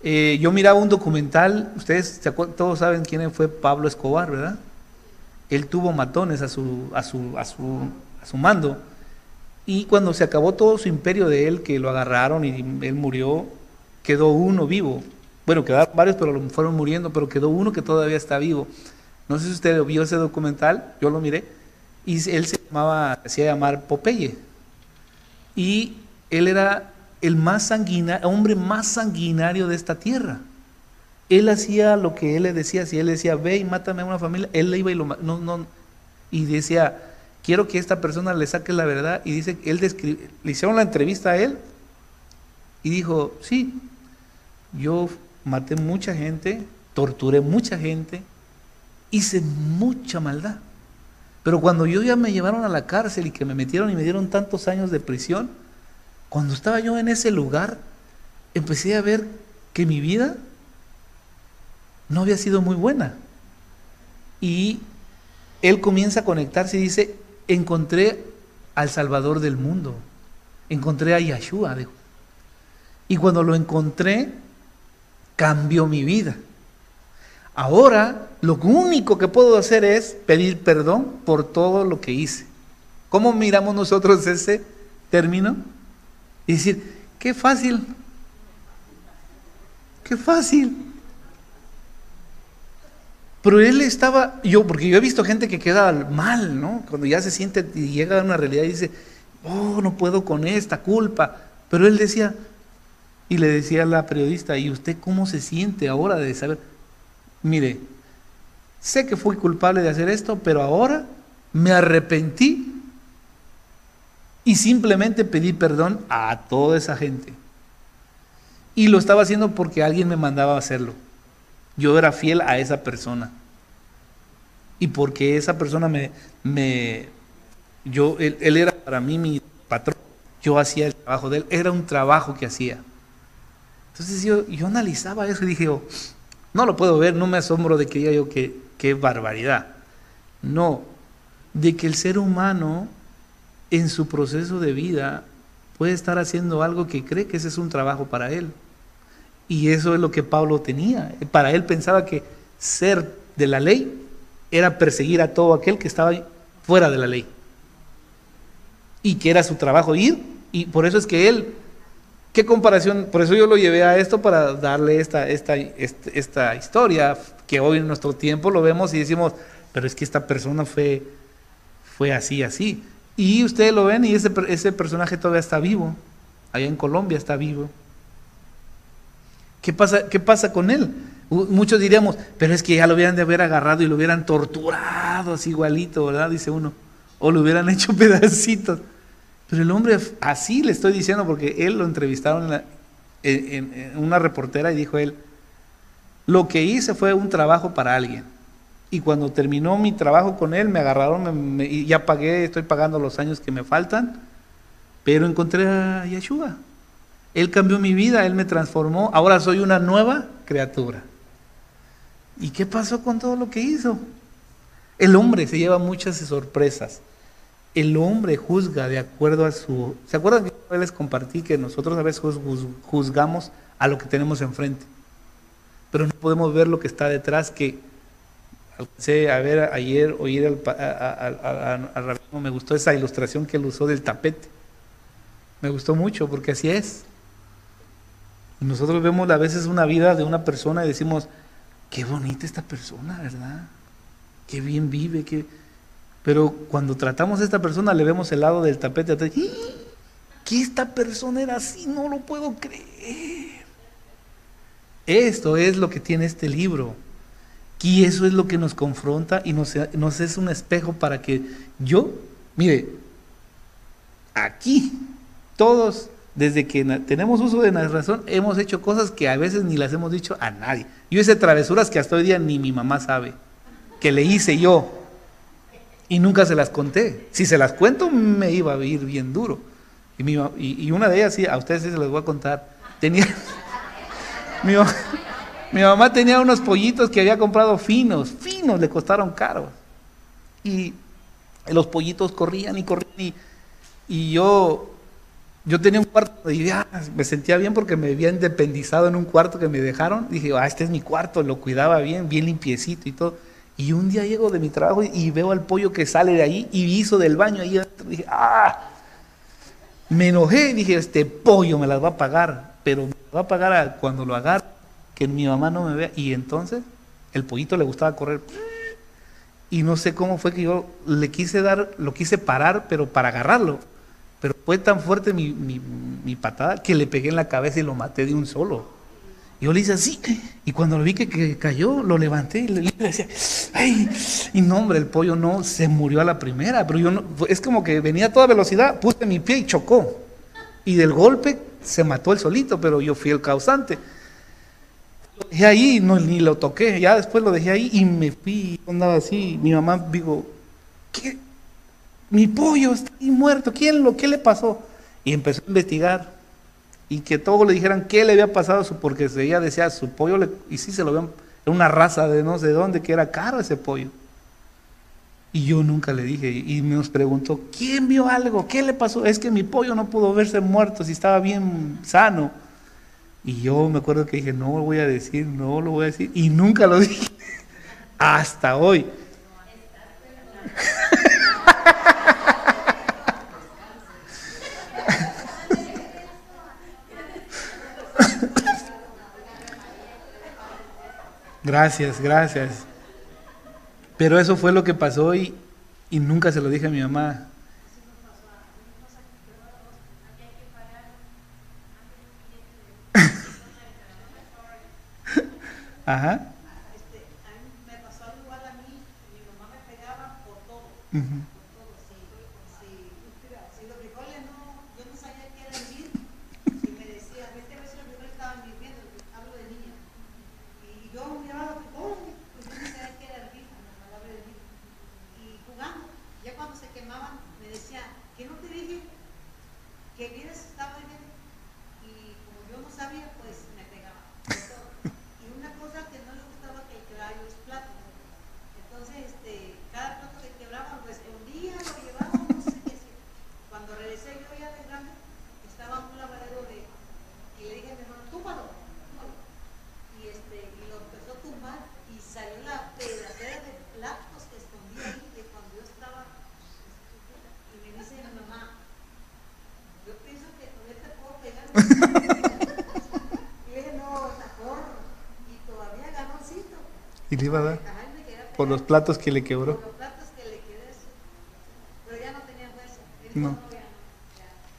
Yo miraba un documental, ustedes todos saben quién fue Pablo Escobar, ¿verdad? Él tuvo matones a su mando. Y cuando se acabó todo su imperio de él, que lo agarraron y él murió, quedó uno vivo. Bueno, quedaron varios, pero fueron muriendo, pero quedó uno que todavía está vivo. No sé si usted vio ese documental, yo lo miré, y él se hacía llamar Popeye. Y él era el hombre más sanguinario de esta tierra. Él hacía lo que él le decía. Si él decía, ve y mátame a una familia, él le iba y y decía, quiero que esta persona le saque la verdad. Y dice, le hicieron la entrevista a él y dijo, sí, yo maté mucha gente, torturé mucha gente, hice mucha maldad. Pero cuando ya me llevaron a la cárcel y que me metieron y me dieron tantos años de prisión, cuando estaba yo en ese lugar, empecé a ver que mi vida no había sido muy buena. Y él comienza a conectarse y dice, encontré al Salvador del mundo, encontré a Yahshua, dijo. Y cuando lo encontré, cambió mi vida. Ahora, lo único que puedo hacer es pedir perdón por todo lo que hice. ¿Cómo miramos nosotros ese término? Y decir, qué fácil, qué fácil. Pero él porque yo he visto gente que queda mal, ¿no? Cuando ya se siente y llega a una realidad y dice, oh, no puedo con esta culpa. Pero él decía, y le decía a la periodista, ¿y usted cómo se siente ahora de saber? Mire, sé que fui culpable de hacer esto, pero ahora me arrepentí y simplemente pedí perdón a toda esa gente. Y lo estaba haciendo porque alguien me mandaba a hacerlo. Yo era fiel a esa persona. Y porque esa persona él era para mí mi patrón. Yo hacía el trabajo de él, era un trabajo que hacía. Entonces yo analizaba eso y dije, No lo puedo ver, no me asombro de que diga yo que qué barbaridad. No, de que el ser humano en su proceso de vida puede estar haciendo algo que cree que ese es un trabajo para él. Y eso es lo que Pablo tenía. Para él pensaba que ser de la ley era perseguir a todo aquel que estaba fuera de la ley. Y que era su trabajo ir, y por eso es que él, ¿qué comparación? Por eso yo lo llevé a esto para darle esta historia, que hoy en nuestro tiempo lo vemos y decimos, pero es que esta persona fue así, así. Y ustedes lo ven y ese personaje todavía está vivo, allá en Colombia está vivo. ¿Qué pasa con él? Muchos diríamos, pero es que ya lo hubieran de haber agarrado y lo hubieran torturado así igualito, ¿verdad? Dice uno, o lo hubieran hecho pedacitos. Pero el hombre, así le estoy diciendo, porque él lo entrevistaron en una reportera y dijo él, lo que hice fue un trabajo para alguien. Y cuando terminó mi trabajo con él, me agarraron, y ya pagué, estoy pagando los años que me faltan, pero encontré a Yeshua. Él cambió mi vida, Él me transformó, ahora soy una nueva criatura. ¿Y qué pasó con todo lo que hizo? El hombre se lleva muchas sorpresas. El hombre juzga de acuerdo a su... ¿Se acuerdan que yo les compartí que nosotros a veces juzgamos a lo que tenemos enfrente? Pero no podemos ver lo que está detrás, que alcancé a ver ayer, oír al rabino, me gustó esa ilustración que él usó del tapete. Me gustó mucho porque así es. Nosotros vemos a veces una vida de una persona y decimos, qué bonita esta persona, ¿verdad? Qué bien vive, pero cuando tratamos a esta persona le vemos el lado del tapete atrás. Que esta persona era así, no lo puedo creer. Esto es lo que tiene este libro. Y eso es lo que nos confronta y nos es un espejo para que mire, aquí todos, desde que tenemos uso de la razón, hemos hecho cosas que a veces ni las hemos dicho a nadie. Yo hice travesuras que hasta hoy día ni mi mamá sabe, que le hice yo, y nunca se las conté. Si se las cuento, me iba a ir bien duro. Y una de ellas, sí, a ustedes sí se las voy a contar. Mi mamá tenía unos pollitos que había comprado finos, le costaron caros. Y los pollitos corrían, y yo tenía un cuarto y me sentía bien porque me había independizado en un cuarto que me dejaron. Dije, este es mi cuarto, lo cuidaba bien limpiecito y todo. Y un día llego de mi trabajo y veo al pollo que sale de ahí y hizo del baño ahí adentro. Dije, me enojé y dije, este pollo me las va a pagar, pero me las va a pagar cuando lo agarre, que mi mamá no me vea. Y entonces el pollito le gustaba correr. Y no sé cómo fue que yo lo quise parar, pero para agarrarlo. Pero fue tan fuerte mi patada que le pegué en la cabeza y lo maté de un solo. Yo le hice así, y cuando lo vi que cayó, lo levanté y le decía, ¡ay! Y no, hombre, el pollo no se murió a la primera, pero yo no, es como que venía a toda velocidad, puse mi pie y chocó. Y del golpe se mató él solito, pero yo fui el causante. Lo dejé ahí, ni lo toqué, ya después lo dejé ahí y me fui, andaba así. Mi mamá, digo, ¿qué? Mi pollo está ahí muerto, ¿qué le pasó? Y empezó a investigar. Y que todos le dijeran qué le había pasado, porque ella decía su pollo, y sí se lo vean, era una raza de no sé dónde, que era caro ese pollo. Y yo nunca le dije, y nos preguntó, ¿quién vio algo? ¿Qué le pasó? Es que mi pollo no pudo verse muerto, si estaba bien sano. Y yo me acuerdo que dije, no lo voy a decir, y nunca lo dije, hasta hoy. Gracias. Pero eso fue lo que pasó y nunca se lo dije a mi mamá. Ajá. A mí me pasó algo igual a mí, mi mamá me pegaba por todo. Uh-huh. Si los frijoles yo no sabía qué era hervir, y me decía, vete a ver si los frijoles estaban hirviendo, hablo de niña. Y yo miraba los frijoles, pues yo no sabía qué era hervir, la palabra hervir. Y jugando, ya cuando se quemaban, me decía, ¿qué no te dije? Que vieras si estaba hirviendo. Y como yo no sabía, pues me pegaba. Y una cosa que no le Y le iba a dar Ajá, él me quería pegar por los platos que le quebró. por los platos que le quedé, sí. Pero ya no tenía fuerza. Él No. dijo, no, ya no.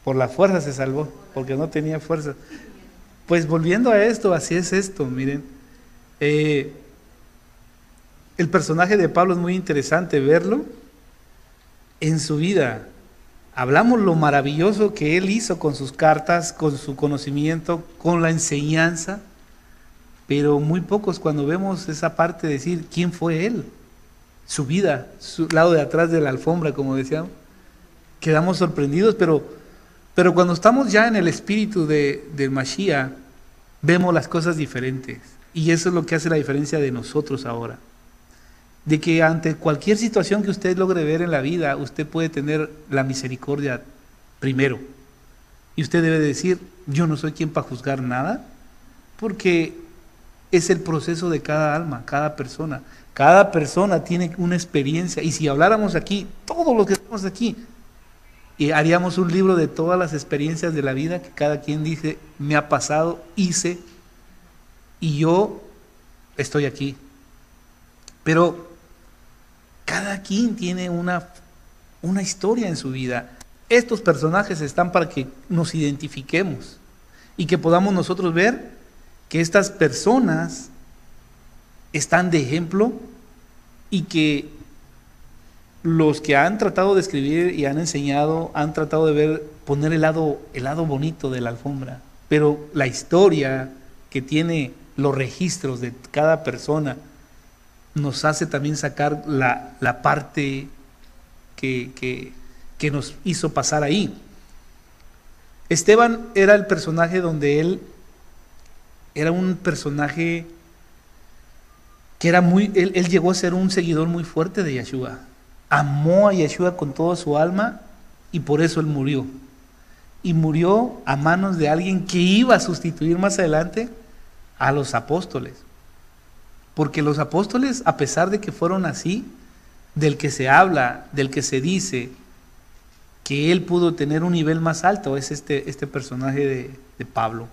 Por la fuerza se salvó, porque no tenía fuerza. Pues volviendo a esto, así es esto, miren. El personaje de Pablo es muy interesante verlo en su vida. Hablamos lo maravilloso que él hizo con sus cartas, con su conocimiento, con la enseñanza, pero muy pocos cuando vemos esa parte de decir quién fue él, su vida, su lado de atrás de la alfombra, como decíamos, quedamos sorprendidos, pero cuando estamos ya en el espíritu del Mashiach, vemos las cosas diferentes. Y eso es lo que hace la diferencia de nosotros ahora. De que ante cualquier situación que usted logre ver en la vida, usted puede tener la misericordia primero. Y usted debe decir, yo no soy quien para juzgar nada, porque es el proceso de cada alma, cada persona. Cada persona tiene una experiencia. Y si habláramos aquí, todos los que estamos aquí, y haríamos un libro de todas las experiencias de la vida que cada quien dice, me ha pasado, hice, y yo estoy aquí. Pero cada quien tiene una historia en su vida. Estos personajes están para que nos identifiquemos y que podamos nosotros ver que estas personas están de ejemplo y que los que han tratado de escribir y han enseñado han tratado de ver, poner el lado bonito de la alfombra, pero la historia que tiene los registros de cada persona nos hace también sacar la parte que nos hizo pasar ahí. Esteban era el personaje donde él era un personaje que era él llegó a ser un seguidor muy fuerte de Yeshua. Amó a Yeshua con toda su alma y por eso él murió. Y murió a manos de alguien que iba a sustituir más adelante a los apóstoles. Porque los apóstoles, a pesar de que fueron así, del que se habla, del que se dice que él pudo tener un nivel más alto, es este personaje de Pablo.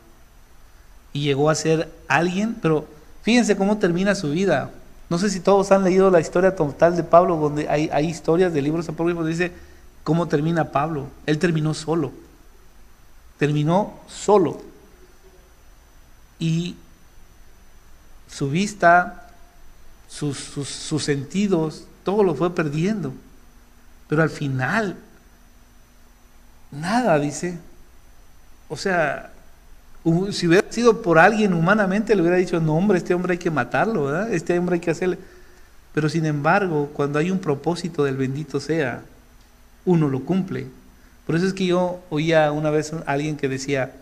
Y llegó a ser alguien, pero fíjense cómo termina su vida. No sé si todos han leído la historia total de Pablo, donde hay historias de libros apócrifos, dice cómo termina Pablo. Él terminó solo. Terminó solo. Y su vista, sus sentidos, todo lo fue perdiendo. Pero al final, nada, dice. O sea, si hubiera sido por alguien humanamente, le hubiera dicho, no hombre, este hombre hay que matarlo, ¿verdad? Este hombre hay que hacerle. Pero sin embargo, cuando hay un propósito del bendito sea, uno lo cumple. Por eso es que yo oía una vez a alguien que decía,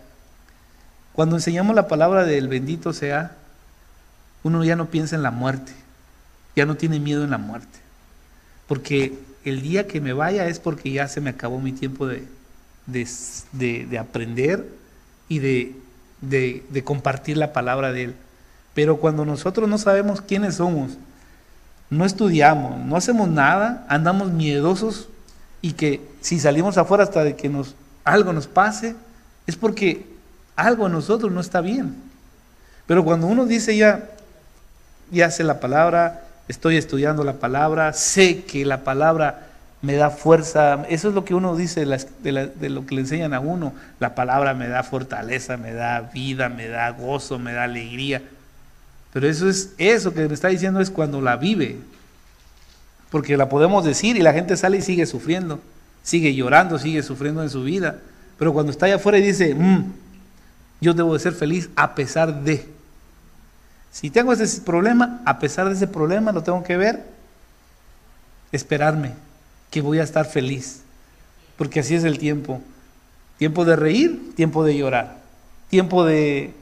cuando enseñamos la palabra del bendito sea, uno ya no piensa en la muerte, ya no tiene miedo en la muerte, porque el día que me vaya es porque ya se me acabó mi tiempo de aprender y de compartir la palabra de Él. Pero cuando nosotros no sabemos quiénes somos, no estudiamos, no hacemos nada, andamos miedosos y que si salimos afuera hasta de que algo nos pase, es porque algo en nosotros no está bien. Pero cuando uno dice ya sé la palabra, estoy estudiando la palabra, sé que la palabra me da fuerza, eso es lo que uno dice de lo que le enseñan a uno, la palabra me da fortaleza, me da vida, me da gozo, me da alegría, pero eso que me está diciendo es cuando la vive, porque la podemos decir y la gente sale y sigue sufriendo, sigue llorando, sigue sufriendo en su vida, pero cuando está allá afuera y dice, yo debo de ser feliz a pesar de, si tengo ese problema, a pesar de ese problema lo tengo que ver, esperarme, que voy a estar feliz, porque así es el tiempo de reír, tiempo de llorar, tiempo de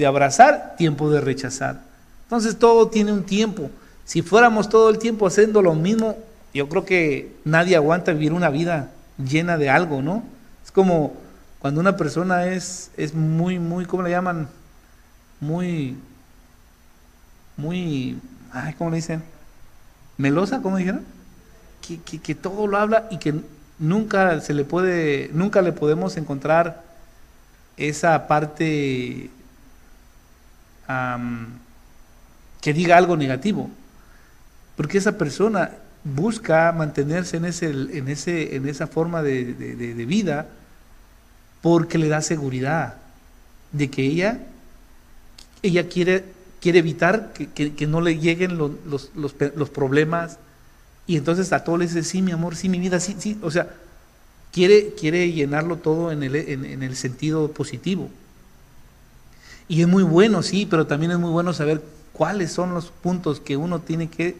abrazar, tiempo de rechazar. Entonces todo tiene un tiempo. Si fuéramos todo el tiempo haciendo lo mismo, yo creo que nadie aguanta vivir una vida llena de algo, ¿no? Es como cuando una persona es muy, muy, ¿cómo le llaman? Muy, ¿cómo le dicen? Melosa, ¿cómo dijeron? Que todo lo habla y que nunca le podemos encontrar esa parte que diga algo negativo, porque esa persona busca mantenerse en esa forma de vida porque le da seguridad de que ella quiere evitar que no le lleguen los problemas, y entonces a todo le dice, sí, mi amor, sí, mi vida, sí, sí, o sea, quiere llenarlo todo en el sentido positivo. Y es muy bueno, sí, pero también es muy bueno saber cuáles son los puntos que uno tiene que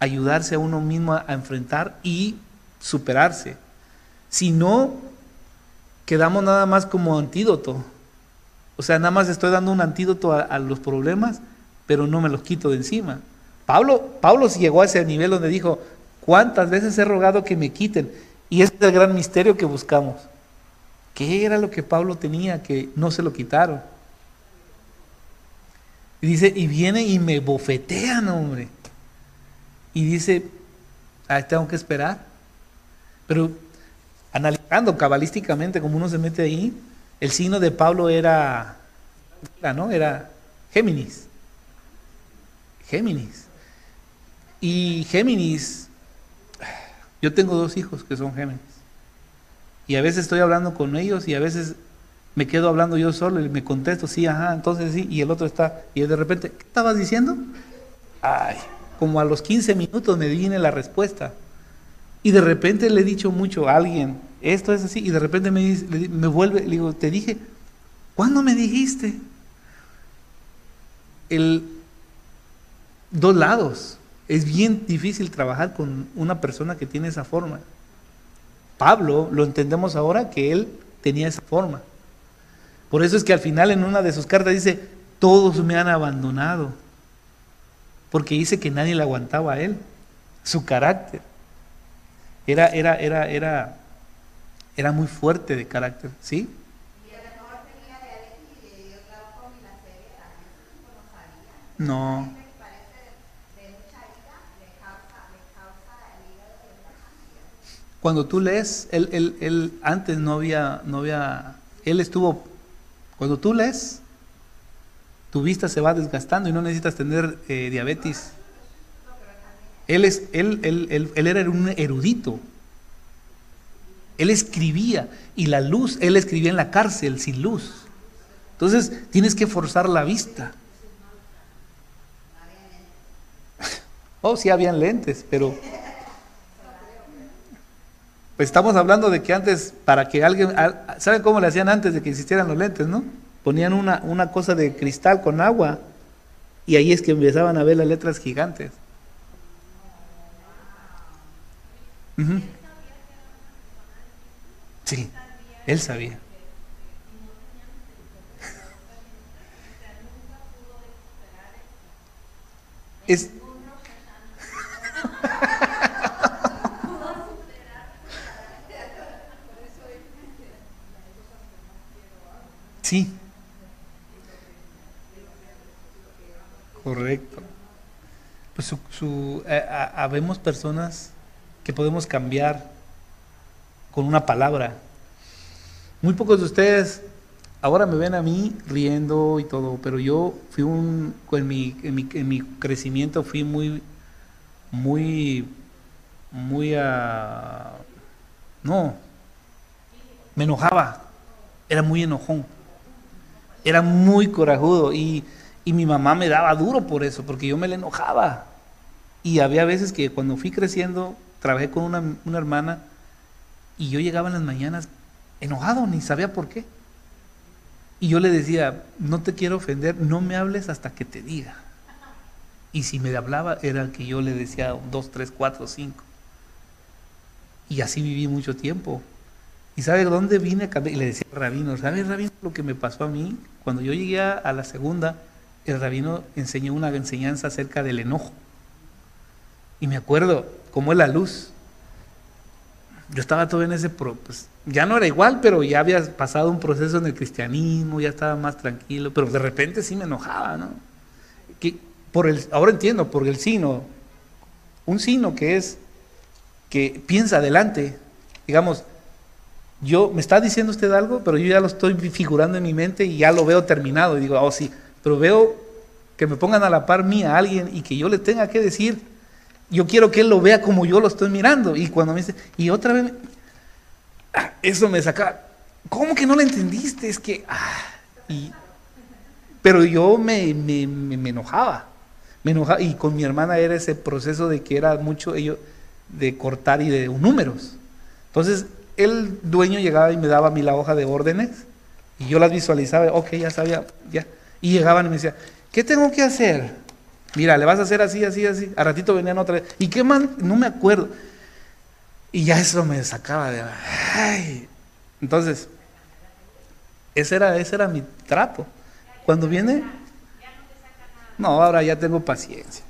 ayudarse a uno mismo a enfrentar y superarse. Si no, quedamos nada más como antídoto. O sea, nada más estoy dando un antídoto a los problemas, pero no me los quito de encima. Pablo llegó a ese nivel donde dijo, ¿cuántas veces he rogado que me quiten? Y ese es el gran misterio que buscamos. ¿Qué era lo que Pablo tenía que no se lo quitaron? Y dice, y viene y me bofetean, hombre. Y dice, tengo que esperar. Pero analizando cabalísticamente, como uno se mete ahí, el signo de Pablo era Géminis. Géminis. Y Géminis, yo tengo 2 hijos que son Géminis. Y a veces estoy hablando con ellos y a veces me quedo hablando yo solo y me contesto, sí, ajá, entonces sí, y el otro está, y de repente, ¿qué estabas diciendo? Ay, como a los 15 minutos me viene la respuesta. Y de repente le he dicho mucho a alguien, esto es así, y de repente me vuelve, le digo, te dije, ¿cuándo me dijiste? 2 lados. Es bien difícil trabajar con una persona que tiene esa forma. Pablo, lo entendemos ahora que él tenía esa forma. Por eso es que al final en una de sus cartas dice, todos me han abandonado. Porque dice que nadie le aguantaba a él, su carácter. Era muy fuerte de carácter, ¿sí? Y a lo mejor tenía diabetes y otra con la ceguera. Eso no sabía. No. Gente que parece de mucha ira le causa el hígado y la angina. Cuando tú lees, él antes no había, él estuvo, cuando tú lees, tu vista se va desgastando y no necesitas tener diabetes. Él era un erudito. Él escribía, y la luz, él escribía en la cárcel sin luz. Entonces tienes que forzar la vista. Oh, sí habían lentes, pero pues estamos hablando de que antes, para que alguien, ¿saben cómo le hacían antes de que existieran los lentes, no? Ponían una cosa de cristal con agua y ahí es que empezaban a ver las letras gigantes. Uh-huh. Sí, él sabía. Es sí, correcto. Pues habemos personas que podemos cambiar con una palabra. Muy pocos de ustedes ahora me ven a mí riendo y todo, pero yo fui en mi crecimiento fui muy no, me enojaba, era muy enojón, era muy corajudo y mi mamá me daba duro por eso, porque yo me le enojaba. Y había veces que cuando fui creciendo, trabajé con una hermana y yo llegaba en las mañanas enojado, ni sabía por qué. Y yo le decía, no te quiero ofender, no me hables hasta que te diga. Y si me hablaba, era que yo le decía 2, 3, 4, 5. Y así viví mucho tiempo. ¿Y sabe dónde vine a cambiar? Y le decía al rabino, ¿sabes, rabino, lo que me pasó a mí? Cuando yo llegué a la segunda, el rabino enseñó una enseñanza acerca del enojo. Y me acuerdo cómo es la luz. Yo estaba todo en ese, pues, ya no era igual, pero ya había pasado un proceso en el cristianismo, ya estaba más tranquilo, pero de repente sí me enojaba, ¿no? Ahora entiendo, por el signo, un signo que piensa adelante, digamos, me está diciendo usted algo, pero yo ya lo estoy figurando en mi mente y ya lo veo terminado, y digo, oh sí, pero veo que me pongan a la par mía a alguien y que yo le tenga que decir, yo quiero que él lo vea como yo lo estoy mirando. Y cuando me dice, y otra vez, eso me saca, ¿cómo que no lo entendiste? Es que, pero yo me enojaba. Me enojaba, y con mi hermana era ese proceso de que era mucho ello de cortar y de números. Entonces, el dueño llegaba y me daba a mí la hoja de órdenes, y yo las visualizaba, ok, ya sabía, ya. Y llegaban y me decían, ¿qué tengo que hacer? Mira, le vas a hacer así, así, así. A ratito venían otra vez. ¿Y qué más? No me acuerdo. Y ya eso me sacaba de... Ay. Entonces, ese era mi trapo. Cuando viene... No, ahora ya tengo paciencia.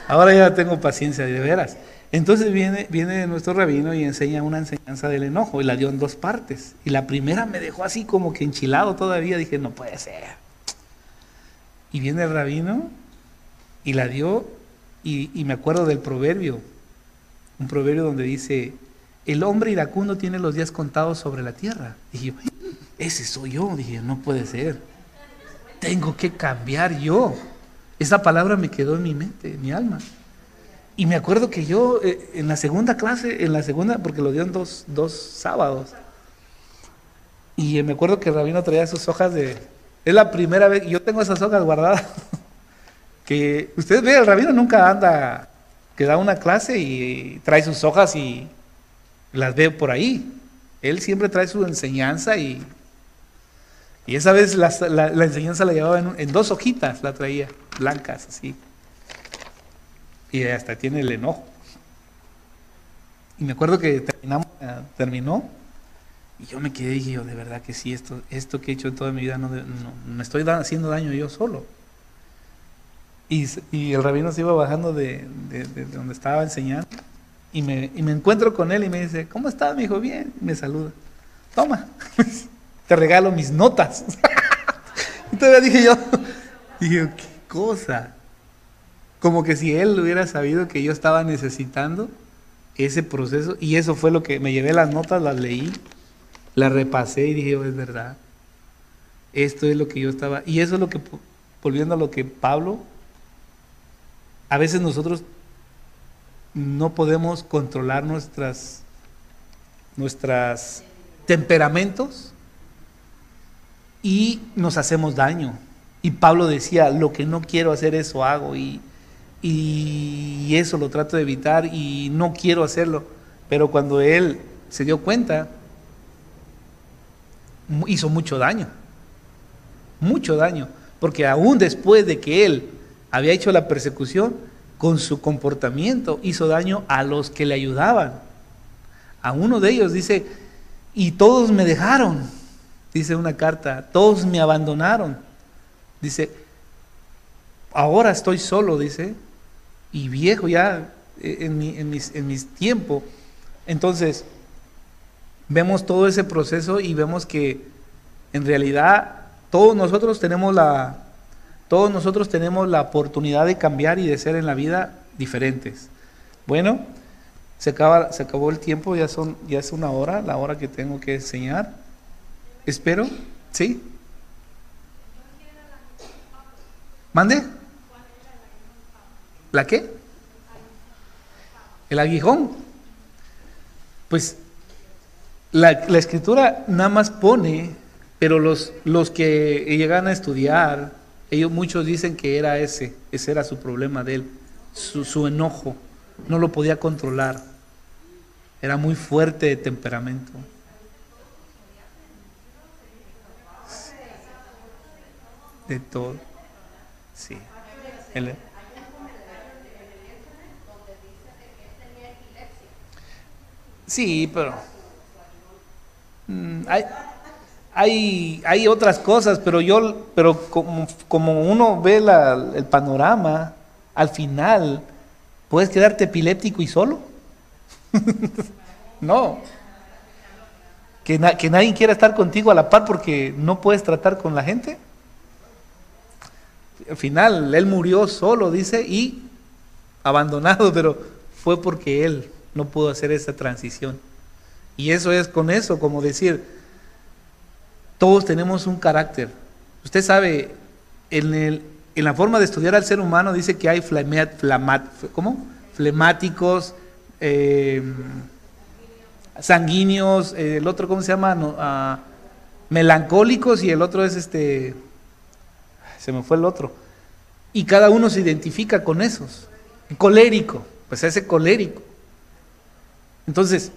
Ahora ya tengo paciencia, de veras. Entonces viene nuestro rabino y enseña una enseñanza del enojo, y la dio en 2 partes. Y la primera me dejó así como que enchilado todavía. Dije, no puede ser. Y viene el rabino y la dio, y me acuerdo del proverbio. Un proverbio donde dice, el hombre iracundo tiene los días contados sobre la tierra. Dije yo, ese soy yo. Dije, no puede ser. Tengo que cambiar yo. Esa palabra me quedó en mi mente, en mi alma. Y me acuerdo que yo en la segunda clase, porque lo dio en dos sábados, y me acuerdo que el rabino traía sus hojas es la primera vez, yo tengo esas hojas guardadas, que ustedes ven, el rabino nunca anda, que da una clase y trae sus hojas y las ve por ahí. Él siempre trae su enseñanza, y esa vez la enseñanza la llevaba en 2 hojitas, la traía, blancas, así. Y hasta tiene el enojo. Y me acuerdo que terminó, y yo me quedé y dije, de verdad que sí, esto que he hecho en toda mi vida, no me estoy haciendo daño yo solo. Y el rabino se iba bajando de donde estaba enseñando, y me encuentro con él y me dice, ¿cómo estás, mi hijo? Bien. Y me saluda. Toma, te regalo mis notas. Y todavía dije, qué cosa. Como que si él hubiera sabido que yo estaba necesitando ese proceso, y eso fue lo que me llevé las notas, las leí, las repasé y dije, es verdad, esto es lo que yo estaba, y eso es lo que, volviendo a lo que Pablo, a veces nosotros no podemos controlar nuestras temperamentos y nos hacemos daño. Y Pablo decía, lo que no quiero hacer, eso hago, y eso lo trato de evitar, y no quiero hacerlo. Pero cuando él se dio cuenta, hizo mucho daño, porque aún después de que él había hecho la persecución, con su comportamiento hizo daño a los que le ayudaban. A uno de ellos dice, y todos me dejaron, dice una carta, todos me abandonaron, dice, ahora estoy solo, dice, y viejo ya en mis tiempos. Entonces vemos todo ese proceso y vemos que en realidad todos nosotros tenemos la oportunidad de cambiar y de ser en la vida diferentes. Bueno, se acabó el tiempo, ya es 1 hora, la hora que tengo que enseñar. Espero, ¿sí? ¿Mande? ¿La qué? El aguijón. Pues la escritura nada más pone, pero los que llegan a estudiar, muchos dicen que ese era su problema de él, su enojo, no lo podía controlar, era muy fuerte de temperamento. De todo, sí. Sí, pero hay otras cosas, pero como uno ve el panorama, al final, ¿puedes quedarte epiléptico y solo? No. Que nadie quiera estar contigo a la par porque no puedes tratar con la gente. Al final, él murió solo, dice, y abandonado, pero fue porque él no pudo hacer esa transición. Y eso es con eso, como decir, todos tenemos un carácter. Usted sabe, en la forma de estudiar al ser humano dice que hay flemáticos, sanguíneos, el otro, ¿cómo se llama? No, melancólicos, y el otro es se me fue el otro. Y cada uno se identifica con esos. Colérico, pues ese colérico. Entonces,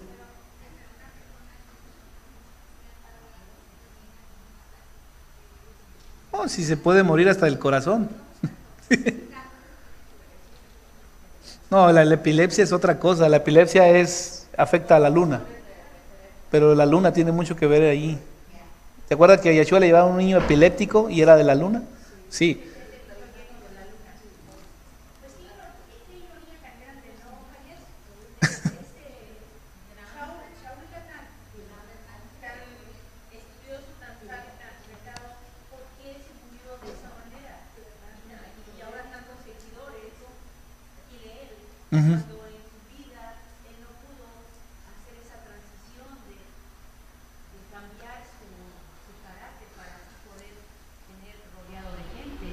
si se puede morir hasta del corazón. No, la epilepsia es otra cosa. La epilepsia afecta a la luna, pero la luna tiene mucho que ver ahí. ¿Te acuerdas que a Yeshua le llevaba un niño epiléptico y era de la luna? Sí. Uh-huh. Cuando en su vida él no pudo hacer esa transición de cambiar su carácter para poder tener rodeado de gente.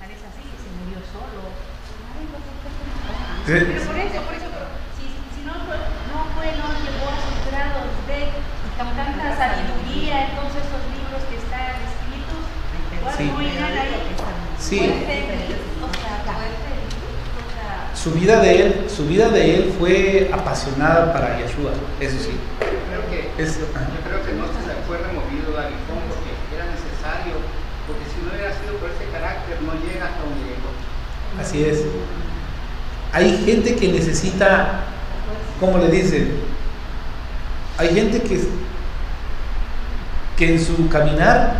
Tal vez así, se murió solo. Pero por eso, pero si no llegó a sus grados de con tanta sabiduría, entonces esos libros que están escritos, no hay nada ahí. Sí. Su vida de él fue apasionada para Yeshua, eso sí. Yo creo que no se fue removido al aguijón porque era necesario, porque si no hubiera sido por ese carácter no llega hasta donde llegó. Así es. Hay gente que necesita, ¿cómo le dicen? Hay gente que en su caminar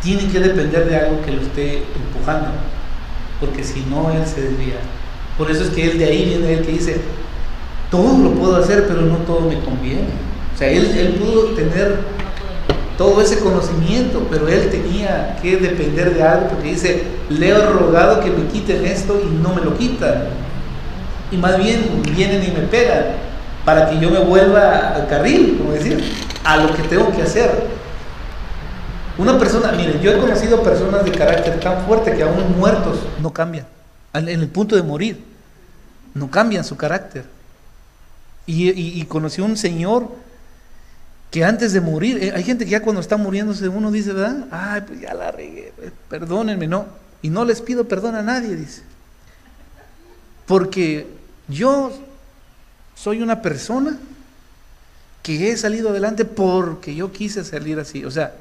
tiene que depender de algo que lo esté empujando, porque si no, él se desvía. Por eso es que él, de ahí viene él que dice, todo lo puedo hacer, pero no todo me conviene. O sea, él pudo tener todo ese conocimiento, pero él tenía que depender de algo, porque dice, le he rogado que me quiten esto y no me lo quitan. Y más bien vienen y me pegan, para que yo me vuelva al carril, como decir, a lo que tengo que hacer. Una persona, miren, yo he conocido personas de carácter tan fuerte que aún muertos no cambian, en el punto de morir, no cambian su carácter. Y conocí a un señor que antes de morir, hay gente que ya cuando está muriéndose uno dice, ¿verdad? Ay, pues ya la regué, perdónenme, no. Y no les pido perdón a nadie, dice. Porque yo soy una persona que he salido adelante porque yo quise salir así, o sea,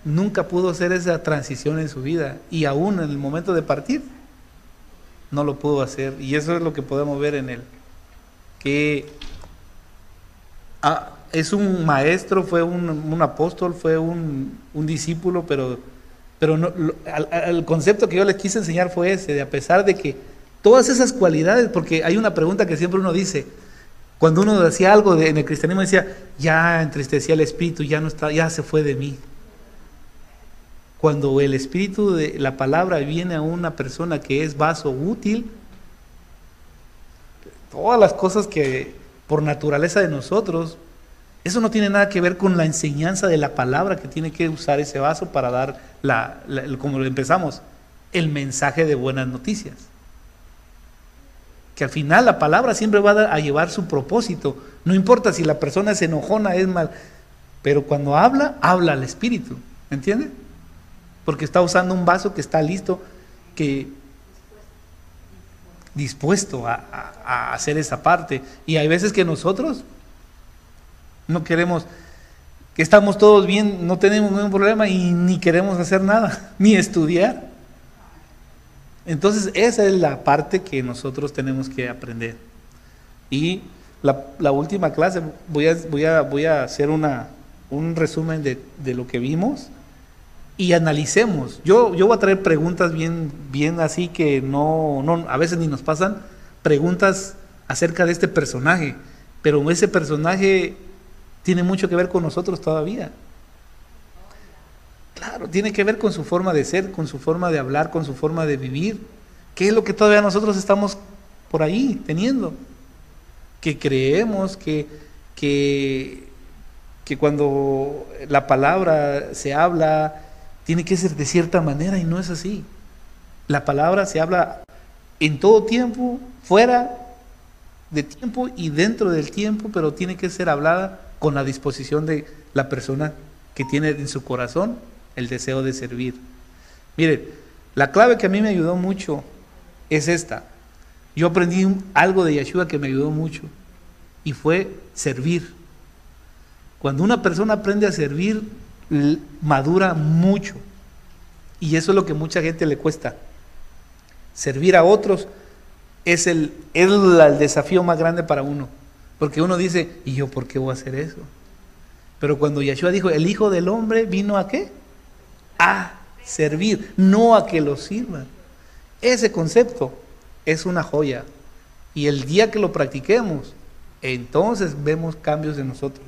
nunca pudo hacer esa transición en su vida y aún en el momento de partir no lo pudo hacer, y eso es lo que podemos ver en él, que es un maestro, fue un apóstol, fue un discípulo, pero no, el concepto que yo les quise enseñar fue ese, de a pesar de que todas esas cualidades, porque hay una pregunta que siempre uno dice, cuando uno decía algo en el cristianismo, decía, ya entristecía el espíritu, ya no está, ya se fue de mí. Cuando el espíritu de la palabra viene a una persona que es vaso útil, todas las cosas que por naturaleza de nosotros, eso no tiene nada que ver con la enseñanza de la palabra que tiene que usar ese vaso para dar, como lo empezamos, el mensaje de buenas noticias. Que al final la palabra siempre va a llevar su propósito. No importa si la persona es enojona, es mal, pero cuando habla al espíritu, ¿me entiende? Porque está usando un vaso que está listo, dispuesto a hacer esa parte. Y hay veces que nosotros no queremos, que estamos todos bien, no tenemos ningún problema y ni queremos hacer nada, ni estudiar. Entonces esa es la parte que nosotros tenemos que aprender. Y la última clase voy a hacer un resumen de lo que vimos y analicemos. Yo voy a traer preguntas bien así que no a veces ni nos pasan, preguntas acerca de este personaje, pero ese personaje tiene mucho que ver con nosotros todavía. Claro, tiene que ver con su forma de ser, con su forma de hablar, con su forma de vivir. ¿Qué es lo que todavía nosotros estamos por ahí teniendo? Que creemos que cuando la palabra se habla, tiene que ser de cierta manera y no es así. La palabra se habla en todo tiempo, fuera de tiempo y dentro del tiempo, pero tiene que ser hablada con la disposición de la persona que tiene en su corazón el deseo de servir. Miren, la clave que a mí me ayudó mucho es esta. Yo aprendí algo de Yeshua que me ayudó mucho y fue servir. Cuando una persona aprende a servir, madura mucho. Y eso es lo que mucha gente le cuesta. Servir a otros es el desafío más grande para uno. Porque uno dice, ¿y yo por qué voy a hacer eso? Pero cuando Yeshua dijo, el Hijo del Hombre vino ¿a qué? A servir, no a que lo sirvan. Ese concepto es una joya. Y el día que lo practiquemos, entonces vemos cambios en nosotros.